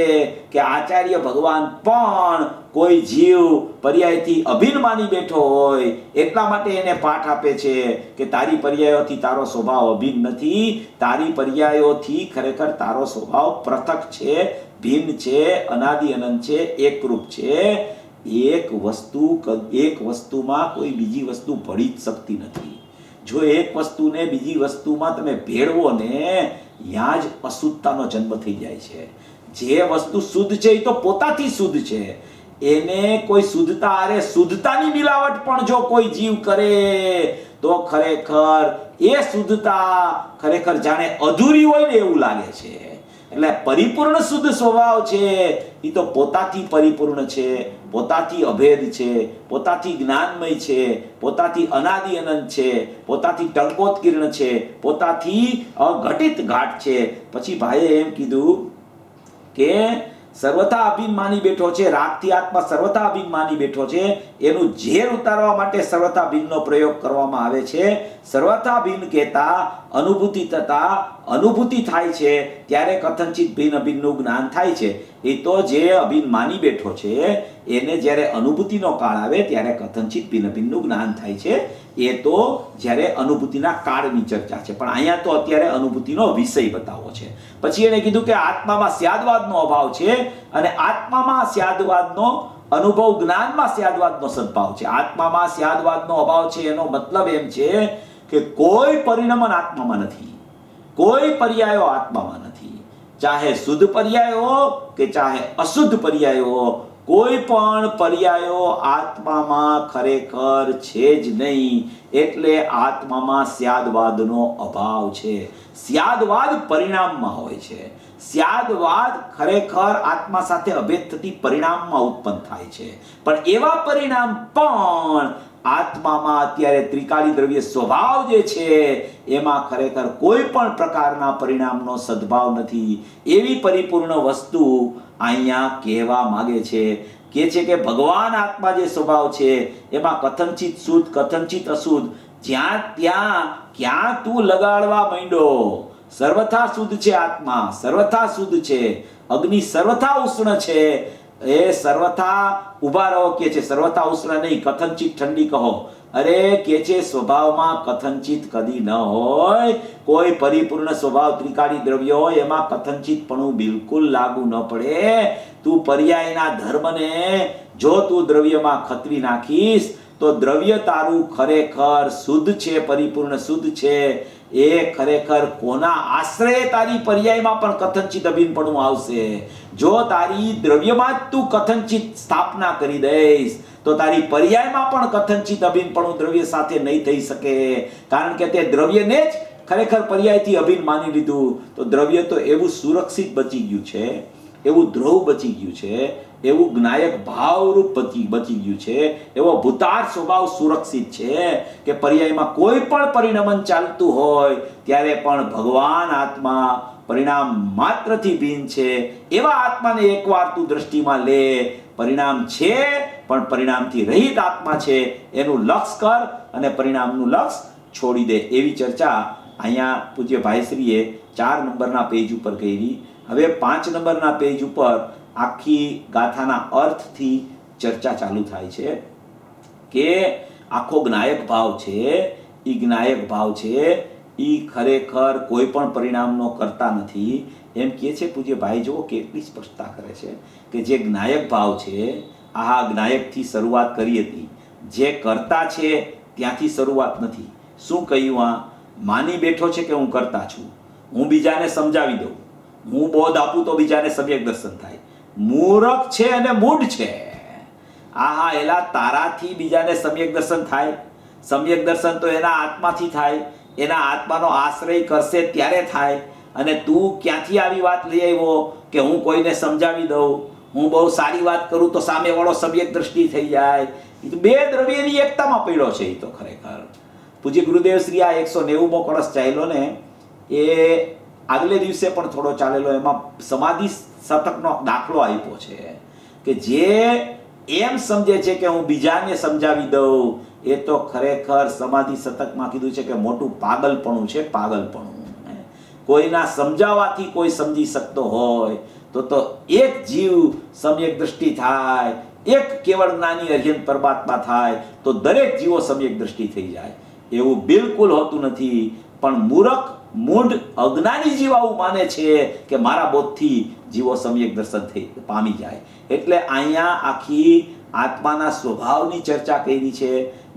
કે આચાર્ય ભગવાન પણ કોઈ જીવ પર્યાયથી અભિન્ન માની બેઠો હોય એટલા માટે એને પાઠ આપે છે કે તારી પર્યાયોથી તારો સ્વભાવ અભિન્ન નથી, તારી પર્યાયોથી ખરેખર તારો સ્વભાવ પૃથક છે, ભિન્ન છે, અનાદિ અનંત છે, એકરૂપ છે. એક વસ્તુમાં કોઈ બીજી વસ્તુ ભળી જ શકતી નથી. જો એક વસ્તુને બીજી વસ્તુમાં તમે ભેળવો ને, ત્યાં જ અશુદ્ધતાનો જન્મ થઈ જાય છે. જે વસ્તુ શુદ્ધ છે એ તો પોતાથી શુદ્ધ છે. એને કોઈ શુદ્ધતા, અરે શુદ્ધતાની મિલાવટ પણ જો કોઈ જીવ કરે તો ખરેખર એ શુદ્ધતા ખરેખર જાણે અધૂરી હોય ને એવું લાગે છે. એટલે પરિપૂર્ણ શુદ્ધ સ્વભાવ છે એ તો પોતાથી પરિપૂર્ણ છે, પોતાથી અભેદ છે, પોતાથી જ્ઞાનમય છે, પોતાથી અનાદિ અનંત છે, પોતાથી ટંકોત્કીર્ણ છે, પોતાથી અઘટિત ઘાટ છે. પછી ભાઈએ એમ કીધું કે સર્વથા અભિન્ન માની બેઠો છે, રાગથી આત્મા સર્વથા અભિન્ન માની બેઠો છે, એનું ઝેર ઉતારવા માટે સર્વથા ભિન્નનો પ્રયોગ કરવામાં આવે છે. સર્વથા ભિન્ન કહેતા અનુભૂતિ થતા અનુભૂતિ થાય છે ત્યારે કથનચિત ભિન્ન અભિન્નનું જ્ઞાન થાય છે. એ તો જે અભિન્ન માની બેઠો છે એને જ્યારે અનુભૂતિનો કાળ આવે ત્યારે કથનચિત ભિન્ન અભિન્નનું જ્ઞાન થાય છે. એ તો જ્યારે અનુભૂતિના કાળની ચર્ચા છે, પણ અહીંયા તો અત્યારે અનુભૂતિનો વિષય બતાવવો છે. પછી એને કીધું કે આત્મામાં સ્યાદવાદનો અભાવ છે અને આત્મામાં સ્યાદવાદનો અનુભવ, જ્ઞાનમાં સ્યાદવાદનો સદભાવ છે. આત્મામાં સ્યાદવાદનો અભાવ છે એનો મતલબ એમ છે કે કોઈ પરિણમન આત્મામાં નથી, કોઈ પર્યાયો આત્મામાં નથી. ચાહે શુદ્ધ પર્યાયો કે ચાહે અશુદ્ધ પર્યાયો, કોઈ પણ પર્યાયો આત્મામાં ખરેખર છે જ નહીં. એટલે આત્મામાં સ્યાદવાદનો અભાવ છે. સ્યાદવાદ પરિણામમાં હોય છે. સ્યાદવાદ ખરેખર આત્મા સાથે અભેદ થતી પરિણામમાં ઉત્પન્ન થાય છે. પણ એવા પરિણામ પણ આત્મામાં અત્યારે ત્રિકાળી દ્રવ્ય સ્વભાવ જે છે એમાં ખરેખર કોઈ પણ પ્રકારના પરિણામનો સદભાવ નથી. એવી પરિપૂર્ણ વસ્તુ અહીંયા કહેવા માંગે છે. કે છે કે ભગવાન આત્મા જે સ્વભાવ છે એમાં કથનચિત શુદ્ધ, કથનચિત અશુદ્ધ, જ્યાં ત્યાં ક્યાં તું લગાડવા માંડ્યો. સર્વથા શુદ્ધ છે આત્મા, સર્વથા શુદ્ધ છે. અગ્નિ સર્વથા ઉષ્ણ છે. એ સર્વથા ઉભા રહો કે છે, સર્વથા ઉષ્ણ નહીં, કથનચિત ઠંડી કહો. અરે કે છે સ્વભાવમાં કથનચિત કદી ન હોય. કોઈ પરિપૂર્ણ સ્વભાવ ત્રિકાળી દ્રવ્ય હોય એમાં કથનચિતપણું બિલકુલ લાગુ ન પડે. તું પર્યાયના ધર્મને જો તું દ્રવ્યમાં ખતવી નાખીશ તો દ્રવ્ય તારું ખરેખર શુદ્ધ છે, પરિપૂર્ણ શુદ્ધ છે. એ ખરેખર કોના આશ્રય તારી પર્યાયમાં પણ કથનચિત અભિન્નપણું આવશે. જો તારી દ્રવ્યમાં જ તું કથનચિત સ્થાપના કરી દઈશ તો તારી પર્યાયમાં પણ કથનચિત અભિન્નપણું દ્રવ્ય સાથે નહીં થઈ શકે. કારણ કે તે દ્રવ્યને જ ખરેખર પર્યાયથી અભિન્ન માની લીધું. તો દ્રવ્ય તો એવું સુરક્ષિત બચી ગયું છે એવું ધ્રુવ બચી ગયું છે, એવું જ્ઞાયક ભાવરૂપ બચી ગયું છે, એવો ભૂતાર્થ સ્વભાવ સુરક્ષિત છે કે પર્યાયમાં કોઈ પણ પરિણમન ચાલતું હોય ત્યારે પણ ભગવાન આત્મા પરિણામ માત્રથી ભિન્ન છે. એવા આત્માને એકવાર તું દ્રષ્ટિમાં લે. પરિણામ છે પણ પરિણામથી રહિત આત્મા છે, એનું લક્ષ કર અને પરિણામનું લક્ષ છોડી દે. એવી ચર્ચા અહીંયા પૂજ્ય ભાઈશ્રીએ 4 નંબરના પેજ ઉપર કરી. હવે 5 નંબરના પેજ ઉપર આખી ગાથાના અર્થથી ચર્ચા ચાલુ થાય છે કે આખો જ્ઞાયક ભાવ છે, એ જ્ઞાયક ભાવ છે એ ખરેખર કોઈ પણ પરિણામનો કરતા નથી. એમ કહે છે પૂજ્ય ભાઈ, જુઓ કેટલી સ્પષ્ટતા કરે છે કે જે જ્ઞાયક ભાવ છે, આ જ્ઞાયકથી શરૂઆત કરી હતી, જે કરતા છે ત્યાંથી શરૂઆત નથી. શું કહ્યું? આ માની બેઠો છે કે હું કરતા છું, હું બીજાને સમજાવી દઉં, હું બોધ આપું તો બીજાને સમ્યક દર્શન થાય. મૂરખ છે અને મૂઢ છે. આહા, એલા તારાથી બીજાને સમ્યક દર્શન થાય? સમ્યક દર્શન તો એના આત્માથી થાય, એના આત્માનો આશ્રય કરશે ત્યારે થાય. અને તું ક્યાંથી આવી વાત લઈ આવ્યો કે હું કોઈને સમજાવી દઉં, હું બહુ સારી વાત કરું તો સામેવાળો સમ્યક દ્રષ્ટિ થઈ જાય? બે દ્રવ્યની એકતામાં પડ્યો છે. એ તો ખરેખર પૂજ્ય ગુરુદેવ શ્રી આ 190મો કળશ ચાલ્યો ને, એ આગલે દિવસે પણ થોડો ચાલેલો, એમાં સમાધિ શતકનો દાખલો આપ્યો છે કે જે એમ સમજે છે કે હું બીજાને સમજાવી દઉં, એ તો ખરેખર સમાધિ શતકમાં કીધું છે કે મોટું પાગલપણું છે. પાગલપણું કોઈના સમજાવવાથી કોઈ સમજી શકતો હોય તો એક જીવ સમ્યક દ્રષ્ટિ થાય, એક કેવળ જ્ઞાની અર્યંત પરમાત્મા થાય તો દરેક જીવો સમ્યક દ્રષ્ટિ થઈ જાય. એવું બિલકુલ હોતું નથી. પણ મૂરખ, મૂઢ, અજ્ઞાની જીવ આવું માને છે કે મારા બોધથી જીવો સમ્યક દર્શન પામી જાય. એટલે અહીંયા આખી આત્માના સ્વભાવની ચર્ચા કરી છે,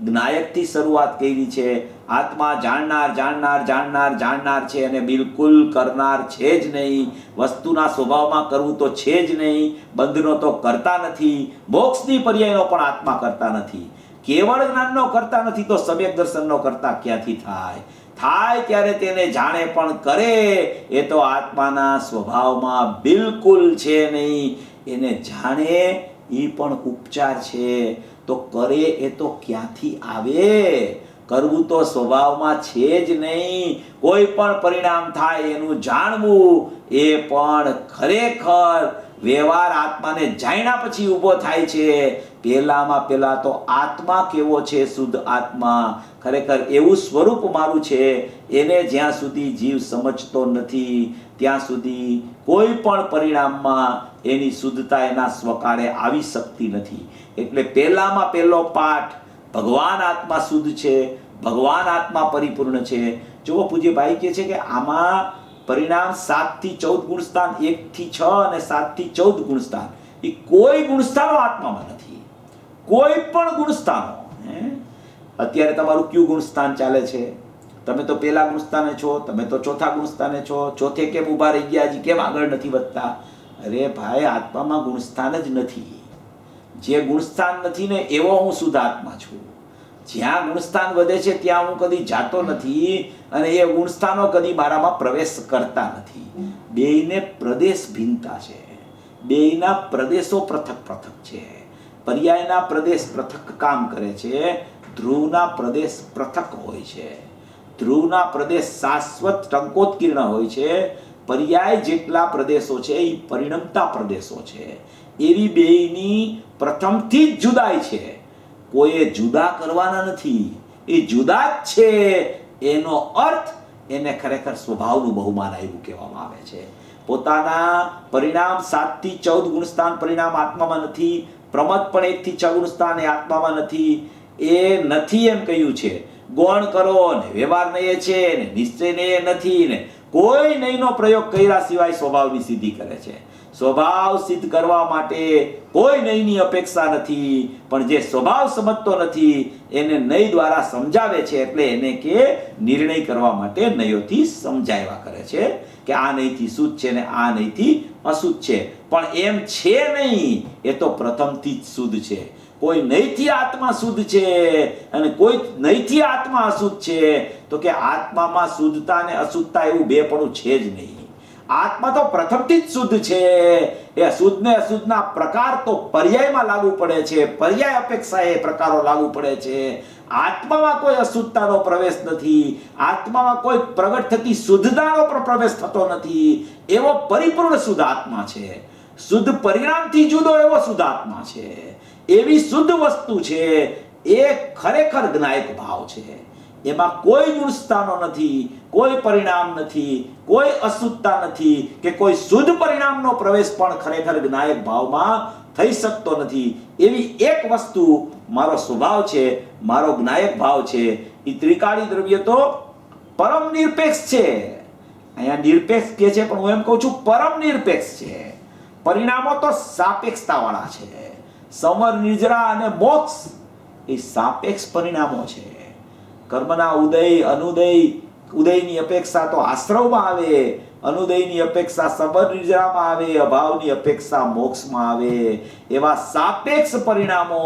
જ્ઞાયકથી શરૂઆત કરી છે. આત્મા જાણનાર જાણનાર જાણનાર જાણનાર છે અને બિલકુલ કરનાર છે જ નહીં. વસ્તુના સ્વભાવમાં કરવું તો છે જ નહીં. બંધનો તો કરતા નથી, મોક્ષની પર્યાયનો પણ આત્મા કરતા નથી, કેવળ જ્ઞાનનો કરતા નથી, તો સમ્યક દર્શનનો કરતા ક્યાંથી થાય? થાય ત્યારે તેને જાણે પણ કરે, એ તો આત્માના સ્વભાવમાં બિલકુલ છે નહીં. એને જાણે એ પણ ઉપચાર છે, તો કરે એ તો ક્યાંથી આવે? કરવું તો સ્વભાવમાં છે જ નહીં. કોઈ પણ પરિણામ થાય એનું જાણવું, એ પણ ખરેખર વ્યવહાર આત્માને જાણ્યા પછી ઊભો થાય છે. પહેલામાં પહેલા તો આત્મા કેવો છે, શુદ્ધ આત્મા, ખરેખર એવું સ્વરૂપ મારું છે, એને જ્યાં સુધી જીવ સમજતો નથી ત્યાં સુધી કોઈ પણ પરિણામમાં એની શુદ્ધતા એના સ્વકારે આવી શકતી નથી. એટલે પહેલામાં પહેલો પાઠ, ભગવાન આત્મા શુદ્ધ છે, ભગવાન આત્મા પરિપૂર્ણ છે. જો પૂજ્ય ભાઈ કહે છે કે આમાં પરિણામ 7 થી 14 ગુણસ્થાન, 1 થી 6 અને 7 થી 14 ગુણસ્થાન, એ કોઈ ગુણસ્થાનો આત્મામાં નથી. કોઈ પણ ગુણસ્થાનો. અત્યારે તમારું કયું ગુણસ્થાન ચાલે છે? તમે તો પહેલા ગુણસ્થાને છો, તમે તો ચોથા ગુણસ્થાને છો. ચોથે કેમ ઊભા રહી ગયા? હજી કેમ આગળ નથી વધતા? અરે ભાઈ, આત્મામાં ગુણસ્થાન જ નથી. જે ગુણસ્થાન નથી ને એવો હું શુદ્ધ આત્મા છું. જ્યાં ગુણસ્થાન વધે છે ત્યાં હું કદી જાતો નથી અને એ ગુણસ્થાનો કદી મારામાં પ્રવેશ કરતા નથી. બેયને પ્રદેશ ભિન્નતા છે, બેયના પ્રદેશો પૃથક પૃથક છે. પર્યાયના પ્રદેશ પૃથક કામ કરે છે, ધ્રુવના પ્રદેશ પૃથક હોય છે. ધ્રુવના પ્રદેશ શાશ્વત ટંકોત્કીર્ણ હોય છે, પર્યાય જેટલા પ્રદેશો છે એ પરિણમતા પ્રદેશો છે. એવી બેયની પ્રથમથી જ જુદાઈ છે. કોઈએ જુદા કરવાના નથી, એ જુદા જ છે. એનો અર્થ એને ખરેખર સ્વભાવનું બહુમાન આવ્યું કહેવામાં આવે છે. પોતાના પરિણામ 7 થી 14 ગુણસ્થાન પરિણામ આત્મામાં નથી. પ્રમદ પણ 1 થી 6 ગુણસ્થાન એ આત્મામાં નથી. એ નથી એમ કહ્યું છે. ગૌણ કરો ને વ્યવહાર નહીં છે ને નિશ્ચય ને નથી ને કોઈ નહીંનો પ્રયોગ કર્યા સિવાય સ્વભાવની સિદ્ધિ કરે છે. સ્વભાવ સિદ્ધ કરવા માટે કોઈ નહીંની અપેક્ષા નથી, પણ જે સ્વભાવ સમજતો નથી એને નય દ્વારા સમજાવે છે. એટલે એને કે નિર્ણય કરવા માટે નયોથી સમજાવ્યા કરે છે કે આ નહીંથી શુદ્ધ છે ને આ નહીંથી અશુદ્ધ છે. પણ એમ છે નહીં, એ તો પ્રથમથી જ શુદ્ધ છે. કોઈ નહીંથી આત્મા શુદ્ધ છે અને કોઈ નહીંથી આત્મા અશુદ્ધ છે, તો કે આત્મામાં શુદ્ધતા અને અશુદ્ધતા એવું બેપણું છે જ નહીં. આત્મા તો પ્રથમથી જ શુદ્ધ છે. એ શુદ્ધ ને અશુદ્ધના પ્રકાર તો પર્યાયમાં લાગુ પડે છે, પર્યાય અપેક્ષા એ પ્રકારો લાગુ પડે છે. આત્મામાં કોઈ અશુદ્ધતાનો પ્રવેશ નથી, આત્મામાં કોઈ પ્રગટ થતી શુદ્ધતાનો પણ પ્રવેશ થતો નથી. એવો પરિપૂર્ણ શુદ્ધ આત્મા છે. શુદ્ધ પરિણામથી જુદો એવો શુદ્ધ આત્મા છે. એવી શુદ્ધ વસ્તુ છે એ ખરેખર જ્ઞાયક ભાવ છે. એમાં કોઈ મૂળસ્થાનો નથી, કોઈ પરિણામ નથી, કોઈ અશુદ્ધતા નથી કે કોઈ શુદ્ધ પરિણામનો પ્રવેશ પણ ખરેખર જ્ઞાયક ભાવમાં થઈ શકતો નથી. એવી એક વસ્તુ મારો સ્વભાવ છે, મારો જ્ઞાયક ભાવ છે. એ ત્રિકાળી દ્રવ્ય તો પરમ નિરપેક્ષ છે. અહીંયા નિરપેક્ષ કે છે પણ હું એમ કહું છું પરમ નિરપેક્ષ છે. પરિણામો તો સાપેક્ષતા વાળા છે. સંવર, નિર્જરા અને મોક્ષ એ સાપેક્ષ પરિણામો છે. કર્મના ઉદય અનુદય, ઉદયની અપેક્ષા તો આશ્રવમાં આવે, અનુદયની અપેક્ષા સંવર નિર્જરામાં આવે, અભાવની અપેક્ષા મોક્ષમાં આવે. એવા સાપેક્ષ પરિણામો,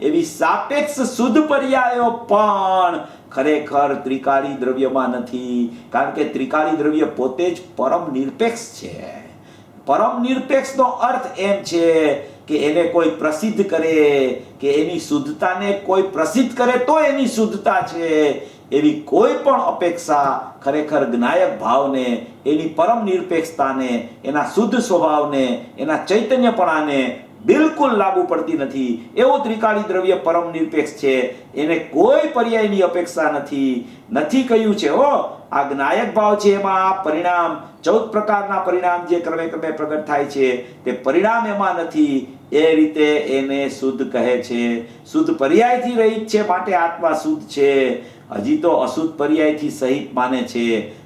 એવી સાપેક્ષ શુદ્ધ પર્યાયો પણ ખરેખર ત્રિકાળી દ્રવ્યમાં નથી. કારણ કે ત્રિકાળી દ્રવ્ય પોતે જ પરમ નિરપેક્ષ છે. પરમ નિરપેક્ષનો અર્થ એમ છે કે એને કોઈ પ્રસિદ્ધ કરે, કે એની શુદ્ધતાને કોઈ પ્રસિદ્ધ કરે તો એની શુદ્ધતા છે. એવી કોઈ પણ અપેક્ષા ખરેખર જ્ઞાયક ભાવને, એની પરમ નિરપેક્ષતાને, એના શુદ્ધ સ્વભાવને, એના ચૈતન્યપણાને બિલકુલ લાગુ પડતી નથી. એવું ત્રિકાળી દ્રવ્ય પરમ નિરપેક્ષ છે. એને કોઈ પર્યાયની અપેક્ષા નથી. નથી કહ્યું છે આ જ્ઞાયક ભાવ છે, એમાં આ પરિણામ 14 પ્રકારના પરિણામ જે ક્રમે ક્રમે પ્રગટ થાય છે તે પરિણામ એમાં નથી. એ રીતે એને શુદ્ધ કહે છે. શુદ્ધ પર્યાયથી રહિત છે માટે આત્મા શુદ્ધ છે. હજી તો અશુદ્ધ પર્યાયથી સહિત માને છે,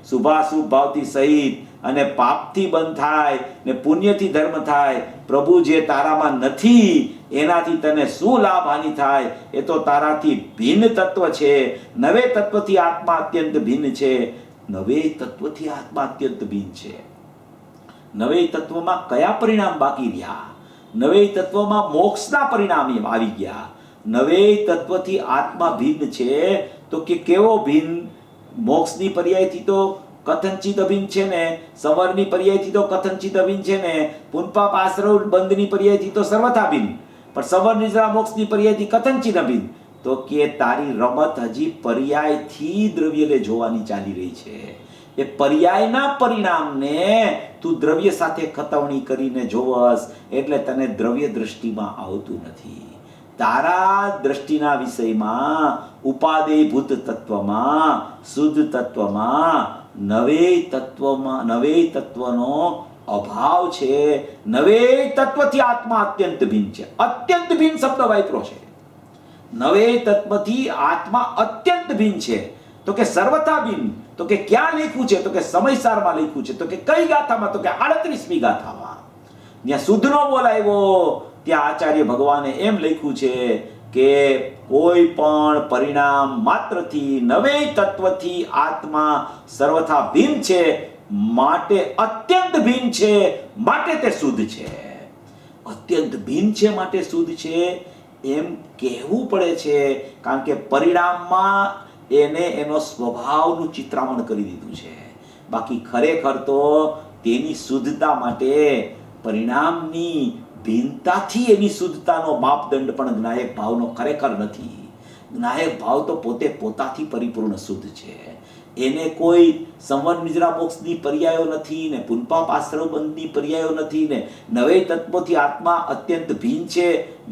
શુભાશુભ ભાવથી સહિત, અને પાપથી બંધ થાય ને પુણ્યથી ધર્મ થાય. પ્રભુ જે તારામાં નથી એનાથી તને શું લાભ હાનિ થાય? એ તો તારાથી ભિન્ન તત્વ છે. નવે તત્વથી આત્મા અત્યંત ભિન્ન છે. નવે તત્વથી આત્મા અત્યંત ભિન્ન છે. નવે તત્વમાં કયા પરિણામ બાકી રહ્યા? નવે તત્વમાં મોક્ષના પરિણામ આવી ગયા. નવે તત્વથી આત્મા ભિન્ન છે તો કે કેવો ભિન્ન? મોક્ષની પર્યાયથી તો કથનચિત અભિન્ન છે ને, સંવરની પર્યાયથી તો કથનચિત અભિન્ન છે ને, પુનપાપ આશ્રવ બંધની પર્યાયથી તો સર્વથા ભિન્ન, પણ સંવર નિદ્રા મોક્ષની પર્યાયથી કથનચિત અભિન્ન. તો કે તારી રમત હજી પર્યાયથી દ્રવ્યને જોવાની ચાલી રહી છે. એ પર્યાયના પરિણામને તું દ્રવ્ય સાથે ખતવણી કરીને જોવસ એટલે તને દ્રવ્ય દ્રષ્ટિમાં આવતું નથી. તારા દ્રષ્ટિના વિષયમાં, ઉપાદેયભૂત તત્વમાં, શુદ્ધ તત્વમાં, નવે તત્વનો અભાવ છે. નવે તત્વથી આત્મા અત્યંત ભિન્ન છે. અત્યંત ભિન્ન શબ્દ વાપરો છે. નવે તત્વથી આત્મા અત્યંત ભિન્ન છે. તો કે સર્વથા ભિન્ન. તો કે ક્યાં લખ્યું છે? તો કે સમયસારમાં લખ્યું છે. તો કે કઈ ગાથામાં? તો કે 38મી ગાથામાં. જ્યાં શુદ્ધનો બોલાવ્યો ત્યાં આચાર્ય ભગવાને એમ લખ્યું છે કે કોઈ પણ પરિણામ માત્રથી નવે તત્વથી આત્મા સર્વથા ભિન્ન છે, માટે અત્યંત ભિન્ન છે, માટે તે શુદ્ધ છે. અત્યંત ભિન્ન છે માટે શુદ્ધ છે એમ કહેવું પડે છે, કારણ કે પરિણામમાં એને એનો સ્વભાવનું ચિત્રામણ કરી દીધું છે. બાકી ખરેખર તો તેની શુદ્ધતા માટે પરિણામની ભિન્નતાથી એની શુદ્ધતાનો માપદંડ પણ જ્ઞાયક ભાવનો ખરેખર નથી. જ્ઞાયક ભાવ તો પોતે પોતાથી પરિપૂર્ણ શુદ્ધ છે. એને કોઈ સંવર નિદ્રા મોક્ષની પર્યાયો નથી ને પુનપાપ આશ્રવ બંધની પર્યાયો નથી ને નવે તત્વોથી આત્મા અત્યંત ભિન્ન છે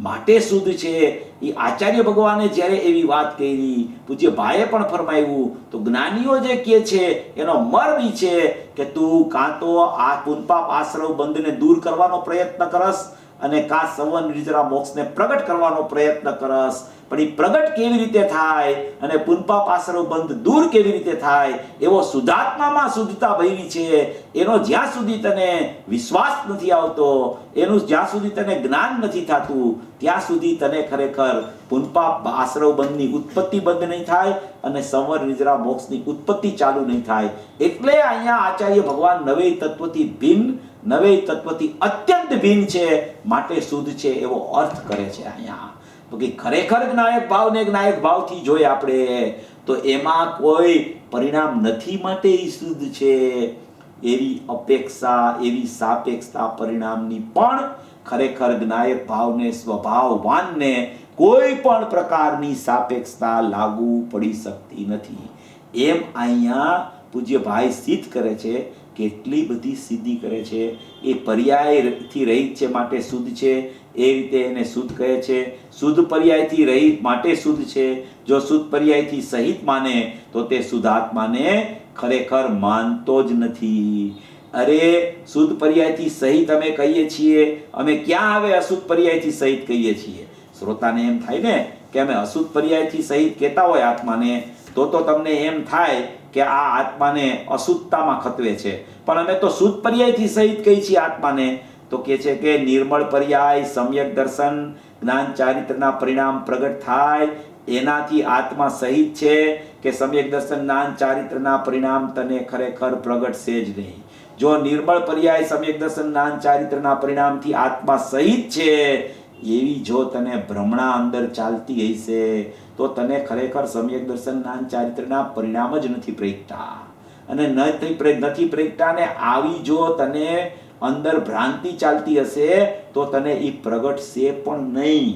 માટે શુદ્ધ છે. એ આચાર્ય ભગવાને જ્યારે એવી વાત કરી, પૂજ્ય ભાઈએ પણ ફરમાવ્યું, તો જ્ઞાનીઓ જે કહે છે એનો મર્મ ઈ છે કે તું કાં તો આ પુનપાપ આશ્રવ બંધને દૂર કરવાનો પ્રયત્ન કરસ અને કાં સંવર નિદ્રા મોક્ષને પ્રગટ કરવાનો પ્રયત્ન કરસ. પણ એ પ્રગટ કેવી રીતે થાય અને પુનપાપ આશ્રવ બંધ દૂર કેવી રીતે થાય? એવો શુદ્ધાત્મામાં શુદ્ધતા ભયવી છે, એનો જ્યાં સુધી તને વિશ્વાસ નથી આવતો, એનું જ્યાં સુધી તને જ્ઞાન નથી થતું, ત્યાં સુધી તને ખરેખર પુનપાપ આશ્રવ બંધની ઉત્પત્તિ બંધ નહીં થાય અને સંવર નિદ્રા મોક્ષની ઉત્પત્તિ ચાલુ નહીં થાય. એટલે અહીંયા આચાર્ય ભગવાન નવે તત્વથી ભિન્ન, નવે તત્વથી અત્યંત ભિન્ન છે માટે શુદ્ધ છે એવો અર્થ કરે છે અહીંયા. તો કે ખરેખર જ્ઞાયક ભાવને જ્ઞાયક ભાવથી જોઈએ આપણે તો એમાં કોઈ પરિણામ નથી માટે એ શુદ્ધ છે. એવી અપેક્ષા, એવી સાપેક્ષતા પરિણામની પણ ખરેખર જ્ઞાયક ભાવને, સ્વભાવવાનને કોઈ પણ પ્રકારની સાપેક્ષતા લાગુ પડી શકતી નથી. એમ અહીંયા પૂજ્ય ભાઈ સિદ્ધ કરે છે. કેટલી બધી સિદ્ધિ કરે છે. એ પર્યાયથી રહિત છે માટે શુદ્ધ છે, એ રીતે એને શુદ્ધ કહે છે. શુદ્ધ પર્યાયથી રહિત માટે શુદ્ધ છે. જો શુદ્ધ પર્યાયથી સહિત માને તો તે શુદ્ધાત્માને ખરેખર માનતો જ નથી. અરે શુદ્ધ પર્યાયથી સહિત અમે કહીએ છીએ, અમે ક્યાં હવે અશુદ્ધ પર્યાયથી સહિત કહીએ છીએ? શ્રોતાને એમ થાય ને કે અમે અશુદ્ધ પર્યાયથી સહિત કહેતા હોય આત્માને, તો તમને એમ થાય કે આ આત્માને અશુદ્ધતામાં ખતવે છે. પણ અમે તો શુદ્ધ પર્યાયથી સહિત કહી છીએ આત્માને. તો કે છે કે નિર્મળ પર્યાય, સમ્યક દર્શન, જ્ઞાન ચારિત્રના પરિણામ પ્રગટ થાય એનાથી આત્મા સહિત છે કે સમ્યક દર્શન, જ્ઞાન ચારિત્રના પરિણામ તને ખરેખર પ્રગટશે જ નહીં. જો નિર્મળ પર્યાય, સમ્યક દર્શન, જ્ઞાન ચારિત્રના પરિણામથી આત્મા સહિત છે એવી જો તને ભ્રમણા અંદર ચાલતી હશે તો તને ખરેખર સમ્યક દર્શન, જ્ઞાન ચારિત્રના પરિણામ જ નથી પ્રગટા. અને નથી પ્રગટા ને આવી જો તને અંદર ભ્રાંતિ ચાલતી હશે તો તને એ પ્રગટશે પણ નહીં.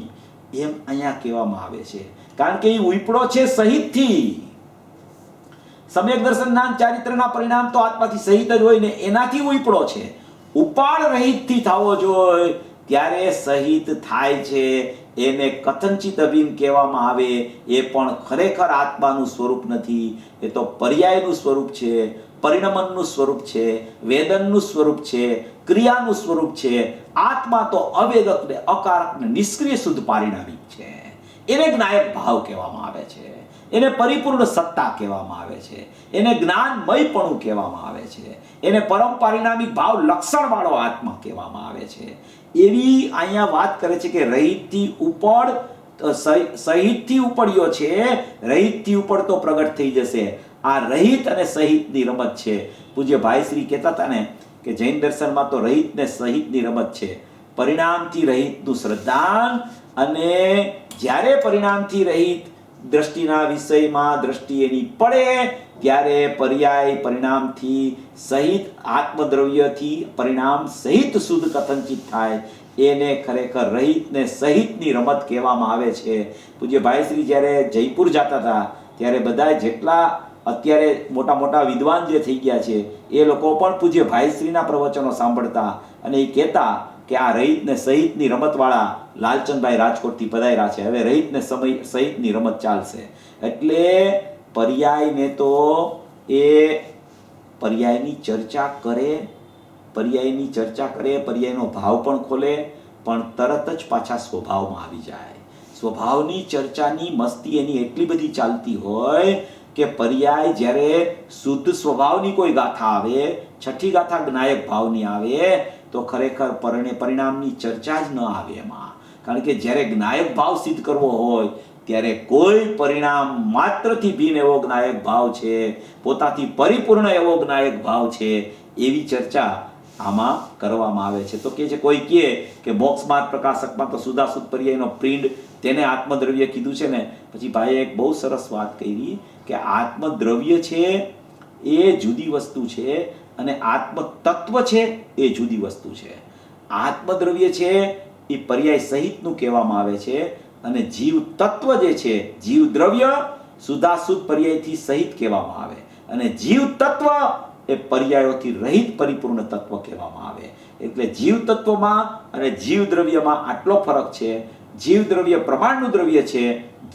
એમ અહીંયા કહેવામાં આવે છે. કારણ કે એ ઉપડો છે સહિતથી. સમ્યક દર્શન, જ્ઞાન ચારિત્રના પરિણામ તો આત્માથી સહિત જ હોય ને, એનાથી ઉપડો છે. ઉપાડ રહિતથી થવો જોઈએ ત્યારે સહિત થાય છે. એને કથનચિત અભિન્ન કહેવામાં આવે. એ પણ ખરેખર આત્માનું સ્વરૂપ નથી. એ તો પર્યાયનું સ્વરૂપ છે, પરિણમનનું સ્વરૂપ છે, વેદનનું સ્વરૂપ છે, ક્રિયાનું સ્વરૂપ છે. આત્મા તો અવેદક ને અકારક ને નિષ્ક્રિય શુદ્ધ પારિણામિક છે. એને જ્ઞાયક ભાવ કહેવામાં આવે છે. એને પરિપૂર્ણ સત્તા કહેવામાં આવે છે. એને જ્ઞાનમયપણું કહેવામાં આવે છે. એને પરમ પારિણામિક ભાવ લક્ષણ વાળો આત્મા કહેવામાં આવે છે. એવી અહીંયા વાત કરે છે કે રહિતથી ઉપડ, સહિતથી ઉપડ્યો છે, રહિતથી ઉપડતો પ્રગટ થઈ જશે. આ રહિત અને સહિતની રમત છે. પૂજ્ય ભાઈ શ્રી કહેતા હતા ને કે જૈન દર્શનમાં તો રહિત ને સહિતની રમત છે. પરિણામથી રહિતનું શ્રદ્ધાન, અને જ્યારે પરિણામથી રહિત દ્રષ્ટિના વિષયમાં દ્રષ્ટિ એની પડે ત્યારે પર્યાય પરિણામથી સહિત આત્મદ્રવ્યથી પરિણામ સહિત શુદ્ધ કથનચિત થાય. એને ખરેખર રહિત ને સહિતની રમત કહેવામાં આવે છે. પૂજ્ય ભાઈ શ્રી જ્યારે જયપુર જતા હતા ત્યારે બધા જેટલા અત્યારે મોટા મોટા વિદ્વાન જે થઈ ગયા છે એ લોકો પણ પૂજ્ય ભાઈ શ્રીના પ્રવચનો સાંભળતા અને એ કહેતા કે આ રહિત ને સહિતની રમતવાળા લાલચંદભાઈ રાજકોટથી પધાર્યા છે. હવે રહિત ને સહિતની રમત ચાલશે. એટલે પર્યાયને તો એ પર્યાયની ચર્ચા કરે, પર્યાયનો ભાવ પણ ખોલે, પણ તરત જ પાછા સ્વભાવમાં આવી જાય. સ્વભાવની ચર્ચાની મસ્તી એની એટલી બધી ચાલતી હોય કે પર્યાય જ્યારે શુદ્ધ સ્વભાવની કોઈ ગાથા આવે, છઠ્ઠી ગાથા જ્ઞાયક ભાવની આવે તો ખરેખર પરિણામની ચર્ચા જ ન આવે એમાં. કારણ કે જ્યારે જ્ઞાયક ભાવ સિદ્ધ કરવો હોય ત્યારે કોઈ પરિણામ માત્રથી ભિન્ન એવો જ્ઞાયક ભાવ છે, પોતાથી પરિપૂર્ણ એવો જ્ઞાયક ભાવ છે, એવી ચર્ચા આમાં કરવામાં આવે છે. તો કે છે કોઈ કહે કે મોક્ષમાર્ગ પ્રકાશકમાં તો શુદ્ધાશુદ્ધ પર્યાયનો પ્રિંડ તેને આત્મદ્રવ્ય કીધું છે ને. પછી ભાઈએ એક બહુ સરસ વાત કરી કે આત્મદ્રવ્ય છે એ જુદી વસ્તુ છે અને આત્મ તત્વ છે એ જુદી વસ્તુ છે. આત્મદ્રવ્ય છે એ પર્યાય સહિતનું કહેવામાં આવે છે અને જીવ તત્વ જે છે, જીવ દ્રવ્ય શુદ્ધાશુદ્ધ પર્યાયથી સહિત કહેવામાં આવે અને જીવ તત્વ એ પર્યાયોથી રહિત પરિપૂર્ણ તત્વ કહેવામાં આવે. એટલે જીવ તત્વમાં અને જીવ દ્રવ્યમાં આટલો ફરક છે. જીવ દ્રવ્ય પ્રમાણનું દ્રવ્ય છે,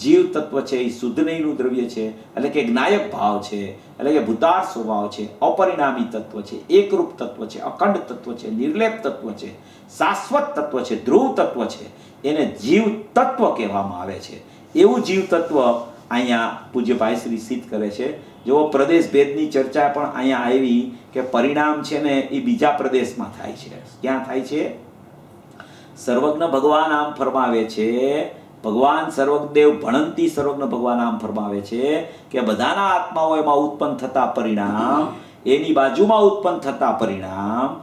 જીવ તત્વ છે એ શુદ્ધ નહીંનું દ્રવ્ય છે, એટલે કે જ્ઞાયક ભાવ છે, એટલે કે ભૂતાર સ્વભાવ છે, અપરિણામી તત્વ છે, એકરૂપ તત્વ છે, અખંડ તત્વ છે, નિર્લેપ તત્વ છે, શાશ્વત તત્વ છે, ધ્રુવ તત્વ છે. એને જીવ તત્વ કહેવામાં આવે છે. એવું જીવ તત્વ અહીંયા પૂજ્ય ભાઈ શ્રી સિદ્ધ કરે છે. જેવો પ્રદેશ ભેદની ચર્ચા પણ અહીંયા આવી કે પરિણામ છે ને એ બીજા પ્રદેશમાં થાય છે. ક્યાં થાય છે? સર્વજ્ઞ ભગવાન આમ ફરમાવે છે, ભગવાન સર્વદેવ ભણંતી સર્વજ્ઞ ભગવાન આમ ફરમાવે છે કે બધાના આત્માઓ એમાં ઉત્પન્ન થતા પરિણામ, એની બાજુમાં ઉત્પન્ન થતા પરિણામ,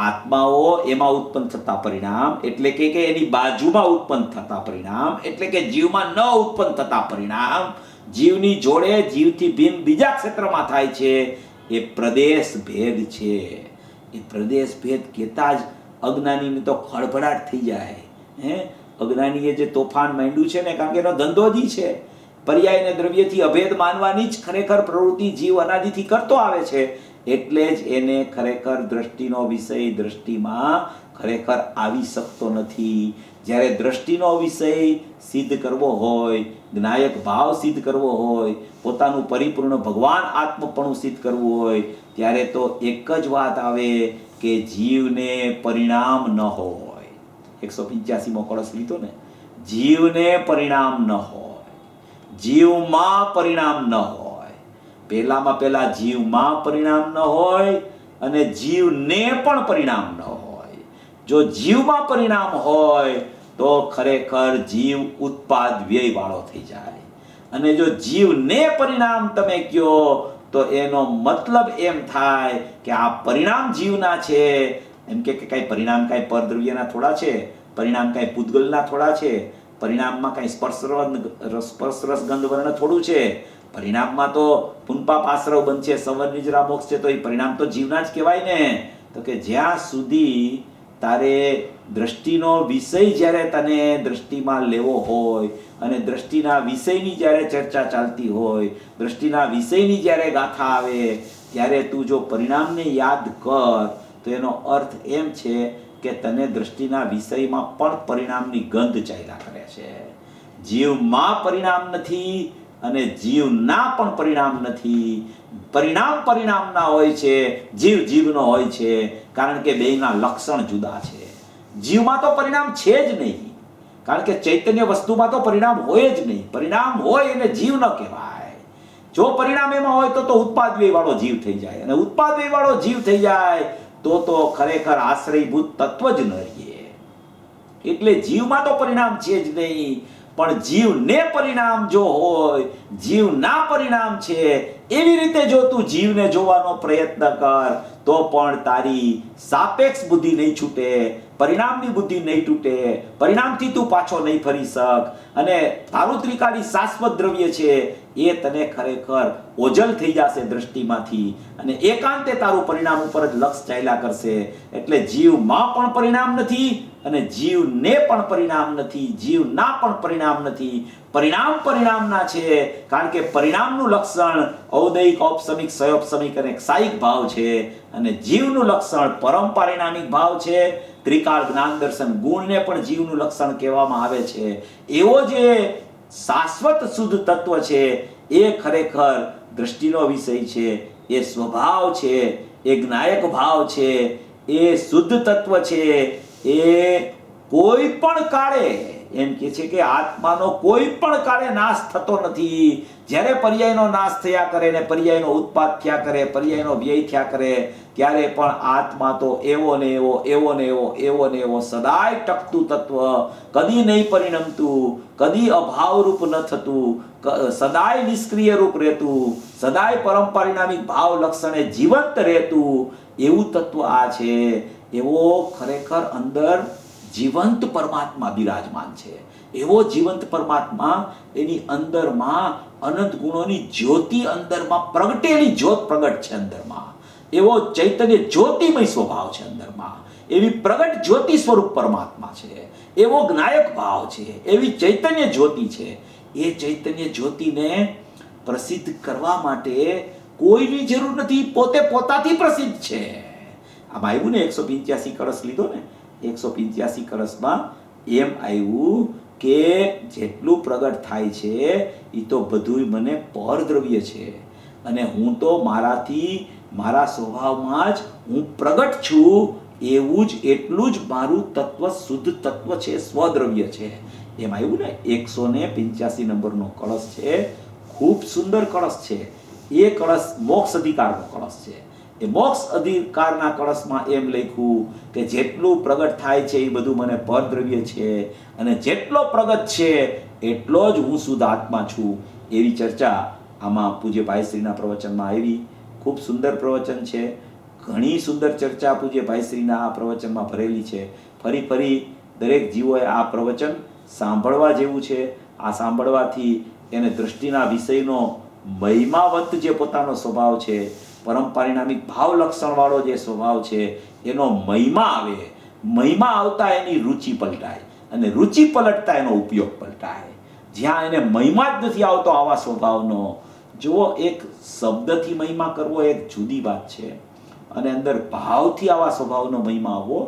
આત્માઓ એમાં ઉત્પન્ન થતા પરિણામ, એટલે કે એની બાજુમાં ઉત્પન્ન થતા પરિણામ, એટલે કે જીવમાં ન ઉત્પન્ન થતા પરિણામ, જીવની જોડે જીવથી ભિન્ન બીજા ક્ષેત્રમાં થાય છે. એ પ્રદેશ ભેદ છે. એ પ્રદેશ ભેદ કહેતા જ અજ્ઞાનીને તો ખળભળાટ થઈ જાય. અજ્ઞાનીએ જે તોફાન માંડ્યું છે ને, કારણ કે એનો ધંધો જ છે પર્યાય ને દ્રવ્યથી અભેદ માનવાની જ ખરેખર પ્રવૃત્તિ જીવ અનાદિથી કરતો આવે છે. એટલે જ એને ખરેખર દ્રષ્ટિનો વિષય દ્રષ્ટિમાં ખરેખર આવી શકતો નથી. જ્યારે દ્રષ્ટિનો વિષય સિદ્ધ કરવો હોય, જ્ઞાયક ભાવ સિદ્ધ કરવો હોય, પોતાનું પરિપૂર્ણ ભગવાન આત્મપણું સિદ્ધ કરવું હોય, ત્યારે તો એક જ વાત આવે કે જીવને પરિણામ ન હોય. 185મો કળશ લીધો ને, જીવને પરિણામ ન હોય, જીવમાં પરિણામ ન હોય. પહેલામાં પહેલા જીવમાં પરિણામ ન હોય અને જીવને પણ પરિણામ ન હોય. જો જીવમાં પરિણામ હોય તો ખરેખર જીવ ઉત્પાદ વ્યય વાળો થઈ જાય. અને જો જીવને પરિણામ તમે કહો તો એનો મતલબ એમ થાય કે આ પરિણામ જીવના છે. એમ કે કઈ પરિણામ કઈ પરદ્રવ્યના થોડા છે, પરિણામ કઈ પૂતગલના થોડા છે, પરિણામમાં કઈ સ્પર્શ રસ ગંધ વર્ણ થોડું છે. પરિણામમાં તો પુનપાપ આશ્રવ બંધ છે, સવર નિજરા મોક્ષ છે, તો એ પરિણામ તો જીવના જ કહેવાય ને. તો કે જ્યાં સુધી તારે દ્રષ્ટિનો વિષય જ્યારે તને દ્રષ્ટિમાં લેવો હોય અને દ્રષ્ટિના વિષયની જ્યારે ચર્ચા ચાલતી હોય, દ્રષ્ટિના વિષયની જ્યારે ગાથા આવે, ત્યારે તું જો પરિણામને યાદ કર તો એનો અર્થ એમ છે કે તને દ્રષ્ટિના વિષયમાં પણ પરિણામની ગંધ ચાલ્યા કરે છે. જીવમાં પરિણામ નથી અને જીવના પણ પરિણામ નથી. પરિણામના હોય છે, જીવનો હોય છે, કારણ કે બેયના લક્ષણ જુદા છે. જીવમાં તો પરિણામ છે જ નહીં, કારણ કે ચૈતન્ય વસ્તુમાં તો પરિણામ હોય જ નહીં. પરિણામ હોય એને જીવ ન કહેવાય. જો પરિણામ એમાં હોય તો ઉત્પાદ વ્યય વાળો જીવ થઈ જાય, અને ઉત્પાદ વ્યય વાળો જીવ થઈ જાય તો ખરેખર આશ્રયભૂત તત્વ જ ન રહે. એટલે જીવમાં તો પરિણામ છે જ નહીં, પણ જીવને પરિણામ જો હોય, જીવના પરિણામ છે, એવી રીતે જો તું જીવને જોવાનો પ્રયત્ન કર તો પણ તારી સાપેક્ષ બુદ્ધિ નહીં છૂટે, પરિણામની બુદ્ધિ નહીં તૂટે, પરિણામથી તું પાછો નહીં ફરી શક. અને તારું ત્રિકાળી શાશ્વત દ્રવ્ય છે એ તને ખરેખર ઓજલ થઈ જશે દ્રષ્ટિમાંથી, અને એકાંતે તારું પરિણામ ઉપર જ લક્ષ ચાલ્યા કરશે. એટલે જીવમાં પણ પરિણામ નથી અને જીવને પણ પરિણામ નથી, જીવના પણ પરિણામ નથી. પરિણામના છે, કારણ કે પરિણામનું લક્ષણ ઔદૈક, ઔપસમિક, સયોપસમિક અને ક્ષાયિક ભાવ છે, અને જીવનું લક્ષણ પરમ પારિણામિક ભાવ છે. ત્રિકાળ જ્ઞાન દર્શન ગુણને પણ જીવનું લક્ષણ કહેવામાં આવે છે. એવો જે શાશ્વત શુદ્ધ તત્વ છે એ ખરેખર દ્રષ્ટિનો વિષય છે, એ સ્વભાવ છે, એ જ્ઞાયક ભાવ છે, એ શુદ્ધ તત્વ છે. એ કોઈ પણ કાળે એમ કે છે કે આત્માનો કોઈ પણ કાળે નાશ થતો નથી. જ્યારે પર્યાયનો નાશ થયા કરે ને પર્યાયનો ઉત્પાદ થયા કરે, પર્યાયનો વ્યય થયા કરે, ત્યારે પણ આત્મા તો એવો ને એવો સદાય ટકતું તત્વ, કદી નહીં પરિણમતું, કદી અભાવરૂપ ન થતું, સદાય નિષ્ક્રિય રૂપ રહેતું, સદાય પરંપરિણામિક ભાવ લક્ષણે જીવંત રહેતું એવું તત્વ આ છે. એવો ખરેખર અંદર જીવંત પરમાત્મા બિરાજમાન છે. એવો જીવંત પરમાત્મા, એની અંદરમાં અનંત ગુણોની જ્યોતિ અંદરમાં પ્રગટેલી જ્યોત પ્રગટ છે અંદરમાં. એવો ચૈતન્ય જ્યોતિમય સ્વભાવ છે અંદરમાં. એવી પ્રગટ જ્યોતિ સ્વરૂપ પરમાત્મા છે. એવો જ્ઞાયક ભાવ છે, એવી ચૈતન્ય જ્યોતિ છે. એ ચૈતન્ય જ્યોતિને પ્રસિદ્ધ કરવા માટે કોઈની જરૂર નથી, પોતે પોતાથી પ્રસિદ્ધ છે. આમ આવ્યું ને 185 કળશ લીધો ને, 185 કળશમાં એમ આવ્યું કે જેટલું પ્રગટ થાય છે એ તો બધું મને પરદ્રવ્ય છે, અને હું તો મારા સ્વભાવમાં જ હું પ્રગટ છું, એવું જ એટલું જ મારું તત્વ શુદ્ધ તત્વ છે, સ્વદ્રવ્ય છે. એમ આવ્યું ને. 185 નંબરનો કળશ છે, ખૂબ સુંદર કળશ છે. એ કળશ મોક્ષ અધિકારનો કળશ છે. એ મોક્ષ અધિકારના કળશમાં એમ લખ્યું કે જેટલું પ્રગટ થાય છે એ બધું મને પરદ્રવ્ય છે, અને જેટલો પ્રગટ છે એટલો જ હું શુદ્ધ આત્મા છું. એવી ચર્ચા આમાં પૂજ્ય ભાઈશ્રીના પ્રવચનમાં આવી. ખૂબ સુંદર પ્રવચન છે. ઘણી સુંદર ચર્ચા પૂજ્ય ભાઈશ્રીના આ પ્રવચનમાં ભરેલી છે. ફરી દરેક જીવોએ આ પ્રવચન સાંભળવા જેવું છે. આ સાંભળવાથી એને દૃષ્ટિના વિષયનો મહિમાવંત જે પોતાનો સ્વભાવ છે પરમ પારિણામિક ભાવ લક્ષણવાળો જે સ્વભાવ છે એનો મહિમા આવે, મહિમા આવતા એની રુચિ પલટાય અને રુચિ પલટતા એનો ઉપયોગ પલટાય. જ્યાં એને મહિમા જ નથી આવતો આવા સ્વભાવનો, જો એક શબ્દથી મહિમા કરવો એક જુદી વાત છે અને અંદર ભાવથી આવા સ્વભાવનો મહિમા આવવો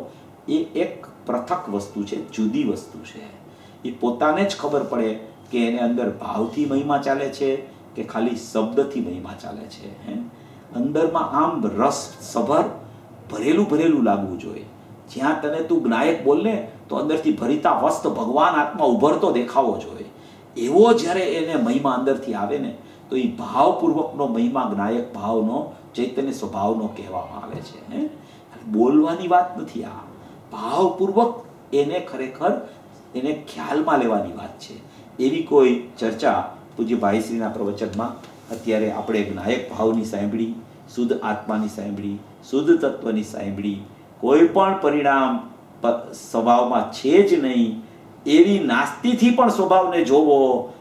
એ એક પૃથક વસ્તુ છે, જુદી વસ્તુ છે. એ પોતાને જ ખબર પડે કે એને અંદર ભાવથી મહિમા ચાલે છે કે ખાલી શબ્દથી મહિમા ચાલે છે. અંદરમાં આમ રસ સભર ભરેલું ભરેલું લાગવું જોઈએ. જ્યાં તને તું જ્ઞાયક બોલને તો અંદરથી ભરીતા વસ્ત ભગવાન આત્મા ઉભરતો દેખાવો જોઈએ. એવો જ્યારે એને મહિમા અંદરથી આવે ને તો એ ભાવપૂર્વકનો મહિમા જ્ઞાયક ભાવનો ચૈતન્ય સ્વભાવનો કહેવામાં આવે છે. બોલવાની વાત નથી, આ ભાવપૂર્વક એને ખરેખર એને ખ્યાલમાં લેવાની વાત છે. એવી કોઈ ચર્ચા પૂજ્ય ભાઈશ્રીના પ્રવચનમાં અત્યારે આપણે જ્ઞાયક ભાવની સાંભળી, શુદ્ધ આત્માની સાંભળી, શુદ્ધ તત્વની સાંભળી. કોઈ પણ પરિણામ સ્વભાવમાં છે જ નહીં એવી નાસ્તિથી પણ સ્વભાવને જોવો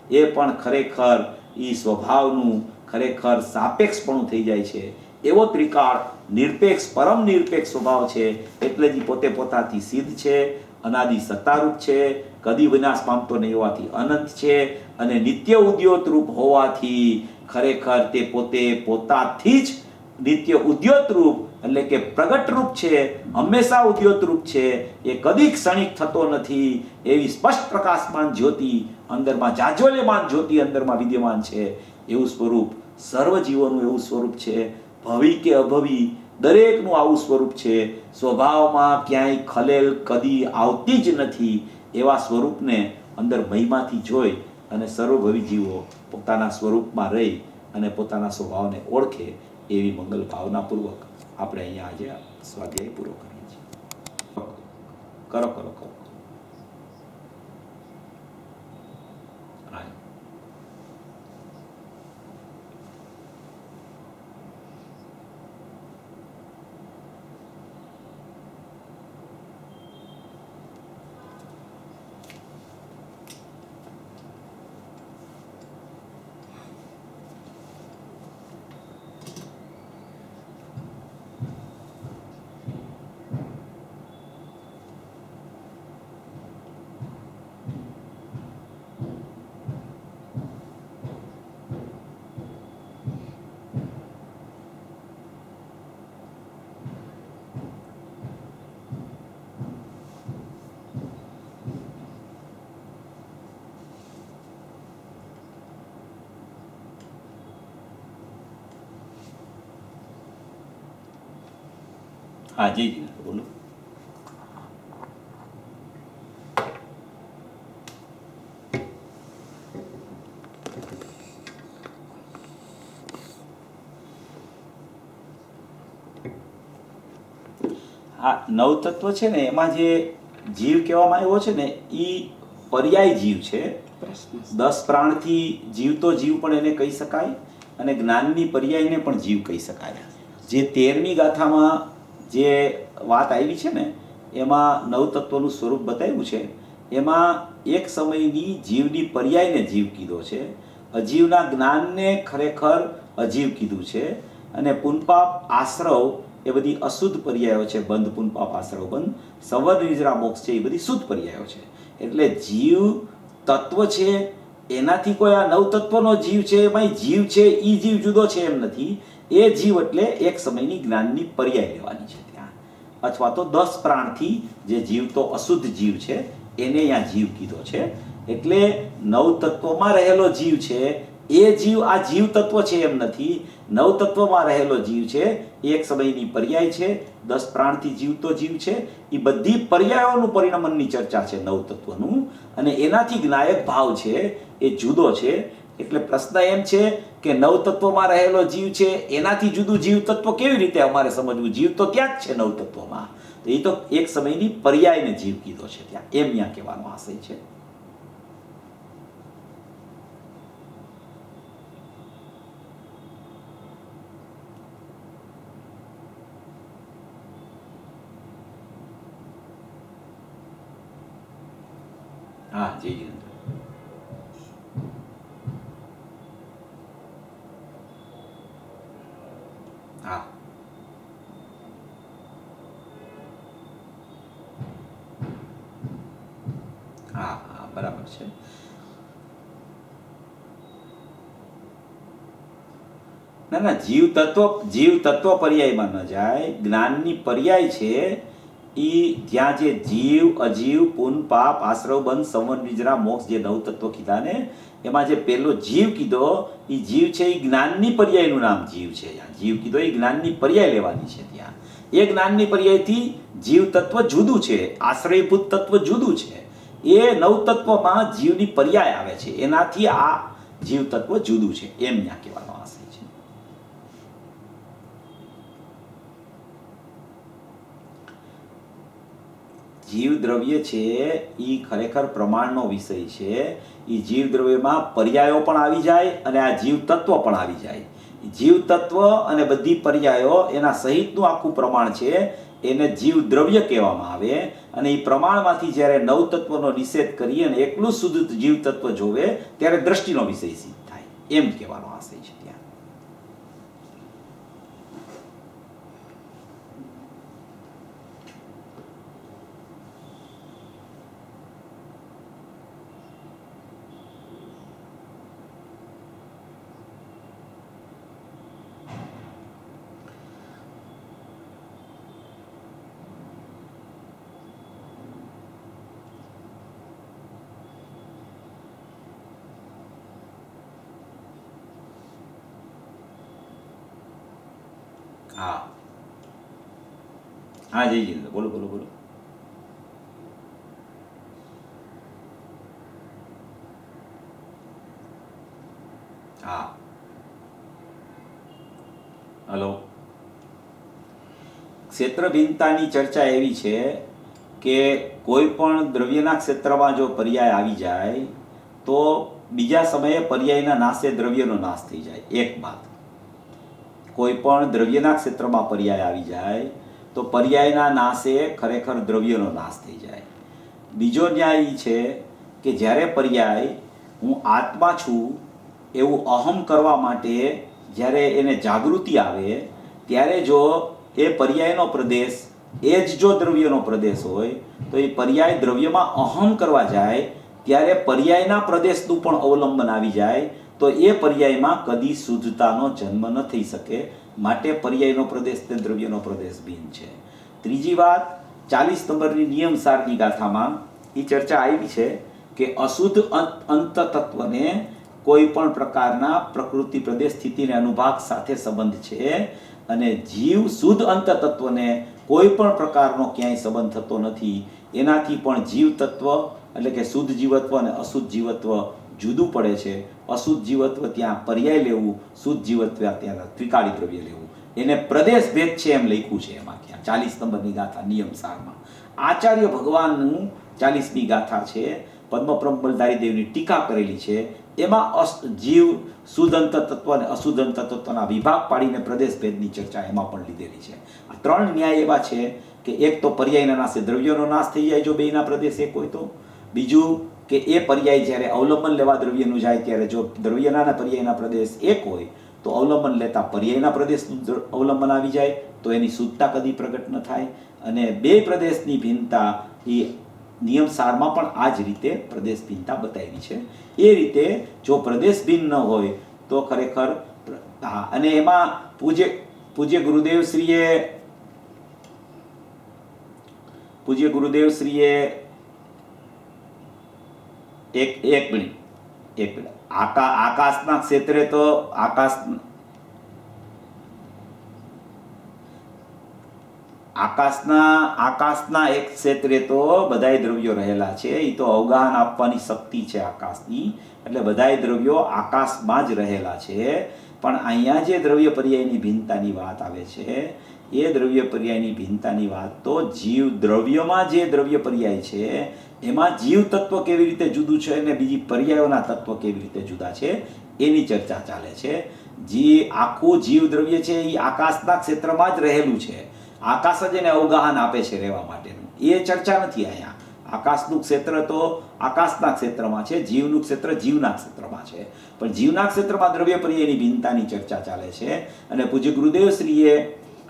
એ પણ ખરેખર એ સ્વભાવનું ખરેખર સાપેક્ષપણું થઈ જાય છે. એવો ત્રિકાળ નિરપેક્ષ પરમ નિરપેક્ષ સ્વભાવ છે એટલે જ પોતે પોતાથી સિદ્ધ છે, અનાદિ સત્તારૂપ છે, કદી વિનાશ પામતો નહીં હોવાથી અનંત છે અને નિત્ય ઉદ્યોતરૂપ હોવાથી ખરેખર તે પોતે પોતાથી જ નિત્ય ઉદ્યોતરૂપ એટલે કે પ્રગટરૂપ છે, હંમેશા ઉદ્યોતરૂપ છે. એ કદી ક્ષણિક થતો નથી. એવી સ્પષ્ટ પ્રકાશમાન જ્યોતિ અંદરમાં, જાજ્વલ્યમાન જ્યોતિ અંદરમાં વિદ્યમાન છે. એવું સ્વરૂપ સર્વજીવોનું એવું સ્વરૂપ છે. ભવી કે અભવી દરેકનું આવું સ્વરૂપ છે. સ્વભાવમાં ક્યાંય ખલેલ કદી આવતી જ નથી. એવા સ્વરૂપને અંદર મહિમાથી જોઈ અને સર્વભવી જીવો પોતાના સ્વરૂપમાં રહી અને પોતાના સ્વભાવને ઓળખે એવી મંગલ ભાવનાપૂર્વક આપણે અહીંયા આજે સ્વાધ્યાય પૂરો કરીએ છીએ. કરો કરો કરો. હા જી બોલો. આ નવતત્વ છે ને એમાં જે જીવ કહેવામાં આવ્યો છે ને એ પર્યાય જીવ છે. 10 પ્રાણથી જીવતો જીવ પણ એને કહી શકાય અને જ્ઞાનની પર્યાયને પણ જીવ કહી શકાય. જે 13મી ગાથામાં જે વાત આવી છે ને એમાં નવતત્વનું સ્વરૂપ બતાવ્યું છે. એમાં એક સમયની જીવની પર્યાયને જીવ કીધો છે, અજીવના જ્ઞાનને ખરેખર અજીવ કીધું છે અને પુનપાપ આશ્રવ એ બધી અશુદ્ધ પર્યાયો છે. બંધ પુનપાપ આશ્રવ બંધ, સવર નિજરા મોક્ષ છે એ બધી શુદ્ધ પર્યાયો છે. એટલે જીવ તત્વ છે એનાથી કોઈ આ નવતત્વનો જીવ છે એમાં જીવ છે એ જીવ જુદો છે એમ નથી. એ જીવ એટલે એક સમયની જ્ઞાનની પર્યાય લેવાની છે ત્યાં, અથવા તો 10 પ્રાણથી જે જીવ તો અશુદ્ધ જીવ છે એને અહીંયા જીવ કીધો છે. એટલે નવતત્વમાં રહેલો જીવ છે એ જીવ આ જીવ તત્વ છે એમ નથી. નવતત્વમાં રહેલો જીવ છે એક સમયની પર્યાય છે, 10 પ્રાણથી જીવતો જીવ છે. એ બધી પર્યાયોનું પરિણમનની ચર્ચા છે નવતત્વનું અને એનાથી જ્ઞાયક ભાવ છે એ જુદો છે. એટલે પ્રશ્ન એમ છે કે નવતત્વમાં રહેલો જીવ છે એનાથી જુદું જીવ તત્વ કેવી રીતે અમારે સમજવું? જીવ તો ત્યાં જ છે નવતત્વમાં. તો એ તો એક સમયની પર્યાયને જીવ કીધો છે ત્યાં, એમ ત્યાં કહેવાનો આશય છે. હા જી જી. હા હા હા બરાબર છે. ના ના, જીવ તત્વ પર્યાયમાં ન જાય. જ્ઞાનની પર્યાય છે ઈ જ્યાં જે જીવ અજીવ પુન પાપ આશ્રવ બંધ સંવર નિજરા મોક્ષ જે નવ તત્વો કીધા ને એમાં જે પેલો જીવ કીધો એ જીવ છે એ જ્ઞાનની પર્યાયનું નામ જીવ છે. જીવ કીધો એ જ્ઞાનની પર્યાય લેવાની છે. ત્યાં એ જ્ઞાનની પર્યાયથી જીવ તત્વ જુદું છે, આશ્રયભૂત તત્વ જુદું છે. એ નવ તત્વમાં જીવની પર્યાય આવે છે, એનાથી આ જીવ તત્વ જુદું છે એમ ત્યાં કહેવાનો આશય છે. જીવ દ્રવ્ય છે એ ખરેખર પ્રમાણનો વિષય છે. એ જીવ દ્રવ્યમાં પર્યાયો પણ આવી જાય અને આ જીવ તત્વ પણ આવી જાય. જીવ તત્વ અને બધી પર્યાયો એના સહિતનું આખું પ્રમાણ છે, એને જીવ દ્રવ્ય કહેવામાં આવે. અને એ પ્રમાણમાંથી જ્યારે નવ તત્વનો નિષેધ કરી અને એકલું શુદ્ધ જીવ તત્વ જોવે ત્યારે દ્રષ્ટિનો વિષય સિદ્ધ થાય એમ કહેવાનો આશય છે ત્યાં. હા હા જય જિંદ્ર, બોલો બોલો બોલો. હા હલો. ક્ષેત્ર ભિન્નતાની ચર્ચા એવી છે કે કોઈ પણ દ્રવ્યના ક્ષેત્રમાં જો પર્યાય આવી જાય તો બીજા સમયે પર્યાયના નાશે દ્રવ્યનો નાશ થઈ જાય. એક વાત, કોઈ પણ દ્રવ્યના ક્ષેત્રમાં પર્યાય આવી જાય તો પર્યાયના નાશે ખરેખર દ્રવ્યનો નાશ થઈ જાય. બીજો ન્યાય એ છે કે જ્યારે પર્યાય હું આત્મા છું એવું અહમ કરવા માટે જ્યારે એને જાગૃતિ આવે ત્યારે જો એ પર્યાયનો પ્રદેશ એ જ જો દ્રવ્યનો પ્રદેશ હોય તો એ પર્યાય દ્રવ્યમાં અહમ કરવા જાય ત્યારે પર્યાયના પ્રદેશનું પણ અવલંબન આવી જાય તો એ પર્યાયમાં કદી શુદ્ધતાનો જન્મ ન થઈ શકે. માટે પર્યાયનો પ્રદેશ તે દ્રવ્યનો પ્રદેશ ભિન્ન છે. ત્રીજી વાત, 40 નંબરની નિયમસારની ગાથામાં એ ચર્ચા આવી છે કે અશુદ્ધ અંત તત્વને કોઈ પણ પ્રકારના પ્રકૃતિ પ્રદેશ સ્થિતિને અનુભાગ સાથે સંબંધ છે અને જીવ શુદ્ધ અંત તત્વને કોઈ પણ પ્રકારનો ક્યાંય સંબંધ થતો નથી. એનાથી પણ જીવ તત્વ એટલે કે શુદ્ધ જીવત્વ અને અશુદ્ધ જીવત્વ જુદું પડે છે. અશુદ્ધ જીવત્વ ત્યાં પર્યાય લેવું, શુદ્ધ જીવત્વ ત્યાં ત્રિકાળી દ્રવ્ય લેવું. એને પ્રદેશ ભેદ છે એમ લખ્યું છે એમાં ક્યાં 40 નંબરની ગાથા નિયમસારમાં. આચાર્ય ભગવાનનું 40મી ગાથા છે, પદ્મપ્રમ બલધારી દેવની ટીકા કરેલી છે. એમાં જીવ શુદ્ધ અંત તત્વ અને અશુદ્ધ અંત તત્વના વિભાગ પાડીને પ્રદેશ ભેદની ચર્ચા એમાં પણ લીધેલી છે. આ ત્રણ ન્યાય એવા છે કે એક તો પર્યાયના નાશે દ્રવ્યનો નાશ થઈ જાય જો બેયના પ્રદેશ એક હોય તો. બીજું કે એ પર્યાય જ્યારે અવલંબન લેવા દ્રવ્યનું જાય ત્યારે જો દ્રવ્યના અને પર્યાયના પ્રદેશ એક હોય તો અવલંબન લેતા પર્યાયના પ્રદેશનું અવલંબન આવી જાય તો એની શુદ્ધતા કદી પ્રગટ ન થાય. અને બે પ્રદેશની ભિન્નતા એ નિયમસારમાં પણ આ જ રીતે પ્રદેશ ભિન્નતા બતાવી છે. એ રીતે જો પ્રદેશ ભિન્ન ન હોય તો ખરેખર હા. અને એમાં પૂજ્ય ગુરુદેવ શ્રીએ એક મિનિટ આકાશના ક્ષેત્રે તો આકાશના એક ક્ષેત્રે તો બધાય દ્રવ્યો રહેલા છે. એ તો અવગાહન આપવાની શક્તિ છે આકાશની, એટલે બધાય દ્રવ્યો આકાશમાં જ રહેલા છે. પણ અહીંયા જે દ્રવ્ય પર્યાયની ભિન્નતાની વાત આવે છે એ દ્રવ્ય પર્યાયની ભિન્નતાની વાત તો જીવ દ્રવ્યમાં જે દ્રવ્ય પર્યાય છે એમાં જીવ તત્વ કેવી રીતે જુદું છે અને બીજી પર્યાયોના તત્વ કેવી રીતે જુદા છે એની ચર્ચા ચાલે છે. જે આખું જીવ દ્રવ્ય છે એ આકાશના ક્ષેત્રમાં જ રહેલું છે. આકાશ જ એને અવગાહન આપે છે રહેવા માટેનું. એ ચર્ચા નથી અહીંયા. આકાશનું ક્ષેત્ર તો આકાશના ક્ષેત્રમાં છે, જીવનું ક્ષેત્ર જીવના ક્ષેત્રમાં છે. પણ જીવના ક્ષેત્રમાં દ્રવ્ય પર્યાયની ભિન્નતાની ચર્ચા ચાલે છે. અને પૂજ્ય ગુરુદેવ શ્રીએ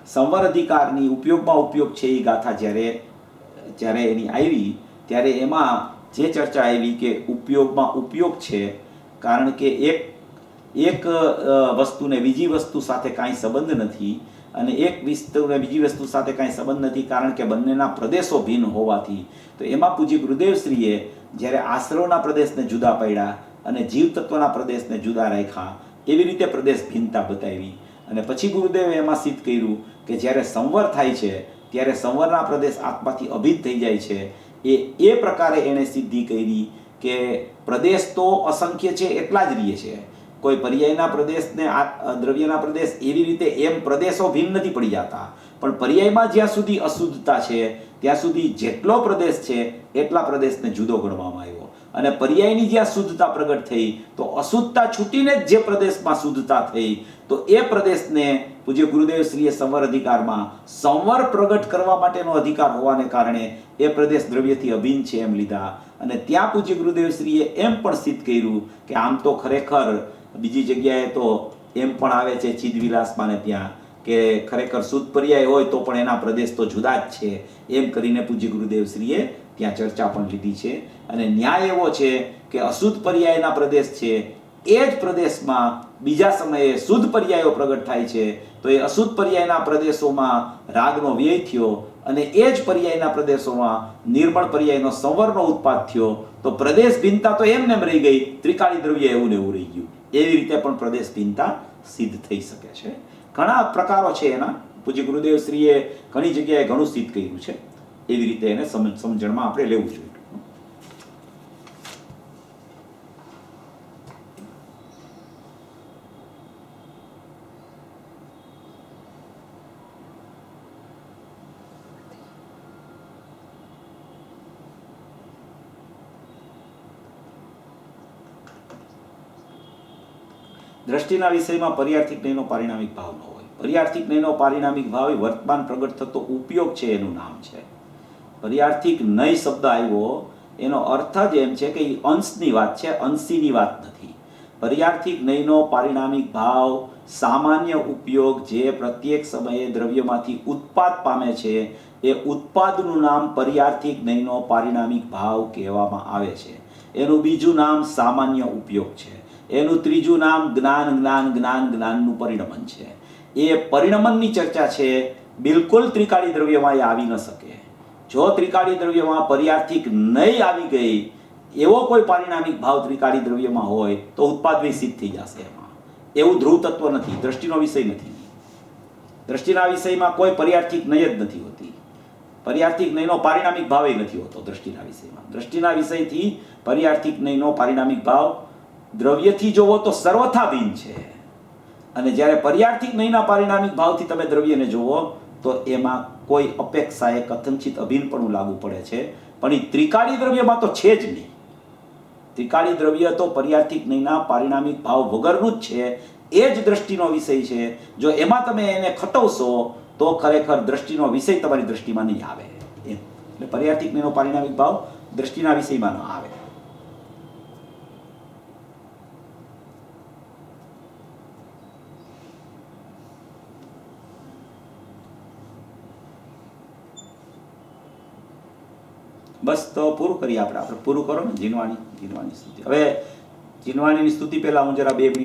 સંવર અધિકારની ઉપયોગ છે એ ગાથા જ્યારે એની આવી ત્યારે એમાં જે ચર્ચા આવી કે ઉપયોગ છે, કારણ કે એક વસ્તુને બીજી વસ્તુ સાથે કાંઈ સંબંધ નથી, અને એક વસ્તુને બીજી વસ્તુ સાથે કાંઈ સંબંધ નથી કારણ કે બંનેના પ્રદેશો ભિન્ન હોવાથી. તો એમાં પૂજ્ય ગુરુદેવશ્રીએ જ્યારે આશ્રવના પ્રદેશને જુદા પાડ્યા અને જીવ તત્વના પ્રદેશને જુદા રાખ્યા, એવી રીતે પ્રદેશ ભિન્નતા બતાવી. અને પછી ગુરુદેવે એમાં સિદ્ધ કર્યું કે જ્યારે સંવર થાય છે ત્યારે સંવરના પ્રદેશ આત્માથી અભિન્ન થઈ જાય છે. એ પ્રકારે એણે સિદ્ધિ કરી કે પ્રદેશ તો અસંખ્ય છે એટલા જ રહે છે. કોઈ પર્યાયના પ્રદેશને દ્રવ્યના પ્રદેશ એવી રીતે એમ પ્રદેશો ભિન્ન નથી પડી જતા, પણ પર્યાયમાં જ્યાં સુધી અશુદ્ધતા છે ત્યાં સુધી જેટલો પ્રદેશ છે એટલા પ્રદેશને જુદો ગણવામાં આવ્યો. અને પર્યાયની જ્યાં શુદ્ધતા પ્રગટ થઈ તો અશુદ્ધતા છૂટીને જ જે પ્રદેશમાં શુદ્ધતા થઈ તો એ પ્રદેશને પૂજ્ય ગુરુદેવ શ્રીએ સંવર અધિકારમાં સંવર પ્રગટ કરવા માટેનો અધિકાર હોવાને કારણે એ પ્રદેશ દ્રવ્યથી અભિન્ન છે એમ લીધા. અને ત્યાં પૂજ્ય ગુરુદેવ શ્રીએ એમ પણ સિદ્ધ કર્યું કે આમ તો ખરેખર બીજી જગ્યાએ તો એમ પણ આવે છે ચિદવિલાસમાં ને ત્યાં કે ખરેખર શુદ્ધ પર્યાય હોય તો પણ એના પ્રદેશ તો જુદા જ છે, એમ કરીને પૂજ્ય ગુરુદેવ શ્રીએ ત્યાં ચર્ચા પણ લીધી છે. અને ન્યાય એવો છે કે અશુદ્ધ પર્યાયના પ્રદેશ છે એ જ પ્રદેશમાં બીજા સમયે શુદ્ધ પર્યાયો પ્રગટ થાય છે, તો એ અશુદ્ધ પર્યાયના પ્રદેશોમાં રાગનો વ્યય થયો અને એ જ પર્યાયના પ્રદેશોમાં નિર્મળ પર્યાયનો સંવરનો ઉત્પાદ થયો. તો પ્રદેશ ભિન્નતા તો એમને રહી ગઈ, ત્રિકાળી દ્રવ્ય એવું ને એવું રહી ગયું. એવી રીતે પણ પ્રદેશ ભિન્નતા સિદ્ધ થઈ શકે છે. ઘણા પ્રકારો છે એના. પૂજ્ય ગુરુદેવ શ્રીએ ઘણી જગ્યાએ ઘણું સિદ્ધ કર્યું છે. એવી રીતે એને સમજણમાં આપણે લેવું જોઈએ. દ્રષ્ટિના વિષયમાં પર્યાર્થિક નયનો પારિણામિક ભાવ ન હોય. પર્યાર્થિક નયનો પારિણામિક ભાવ એ વર્તમાન પ્રગટ થતો ઉપયોગ છે એનું નામ છે. પર્યાર્થિક નય શબ્દ આવ્યો એનો અર્થ જ એમ છે કે એ અંશની વાત છે, અંશીની વાત નથી. પર્યાર્થિક નયનો પારિણામિક ભાવ સામાન્ય ઉપયોગ જે પ્રત્યેક સમયે દ્રવ્યમાંથી ઉત્પાદ પામે છે એ ઉત્પાદનું નામ પર્યાર્થિક નયનો પારિણામિક ભાવ કહેવામાં આવે છે. એનું બીજું નામ સામાન્ય ઉપયોગ છે. એનું ત્રીજું નામ જ્ઞાનનું પરિણમન છે. એ પરિણમનની ચર્ચા છે. બિલકુલ ત્રિકાળી દ્રવ્યમાં એ આવી ન શકે. જો ત્રિકાળી દ્રવ્યમાં પર્યાર્થિક નહીં આવી ગઈ, એવો કોઈ પારિણામિક ભાવ ત્રિકાળી દ્રવ્યમાં હોય તો ઉત્પાદ સિદ્ધ થઈ જશે. એમાં એવું ધ્રુવ તત્વ નથી, દ્રષ્ટિનો વિષય નથી. દ્રષ્ટિના વિષયમાં કોઈ પર્યાર્થિક નય જ નથી હોતી. પર્યાર્થિક નયનો પારિણામિક ભાવ નથી હોતો દ્રષ્ટિના વિષયમાં. દ્રષ્ટિના વિષયથી પર્યાર્થિક નયનો પારિણામિક ભાવ દ્રવ્યથી જોવો તો સર્વથા ભિન્ન છે. અને જ્યારે પર્યાર્થિક નયના પારિણામિક ભાવથી તમે દ્રવ્યને જોવો તો એમાં કોઈ અપેક્ષાએ કથનચિત અભિન્નપણું લાગુ પડે છે. પણ એ ત્રિકાળી દ્રવ્યમાં તો છે જ નહીં. ત્રિકાળી દ્રવ્ય તો પર્યાર્થિક નયના પારિણામિક ભાવ વગરનું જ છે. એ જ દ્રષ્ટિનો વિષય છે. જો એમાં તમે એને ખટવશો તો ખરેખર દ્રષ્ટિનો વિષય તમારી દ્રષ્ટિમાં નહીં આવે. એટલે પર્યાર્થિક નયનો પારિણામિક ભાવ દ્રષ્ટિના વિષયમાં ન આવે. બસ તો પૂરું કરીએ આપણે પૂરું કરો ને જીનવાણી સ્તુતિ. હવે જીનવાણીની સ્તુતિ પહેલા હું જરા 2 મિનિટ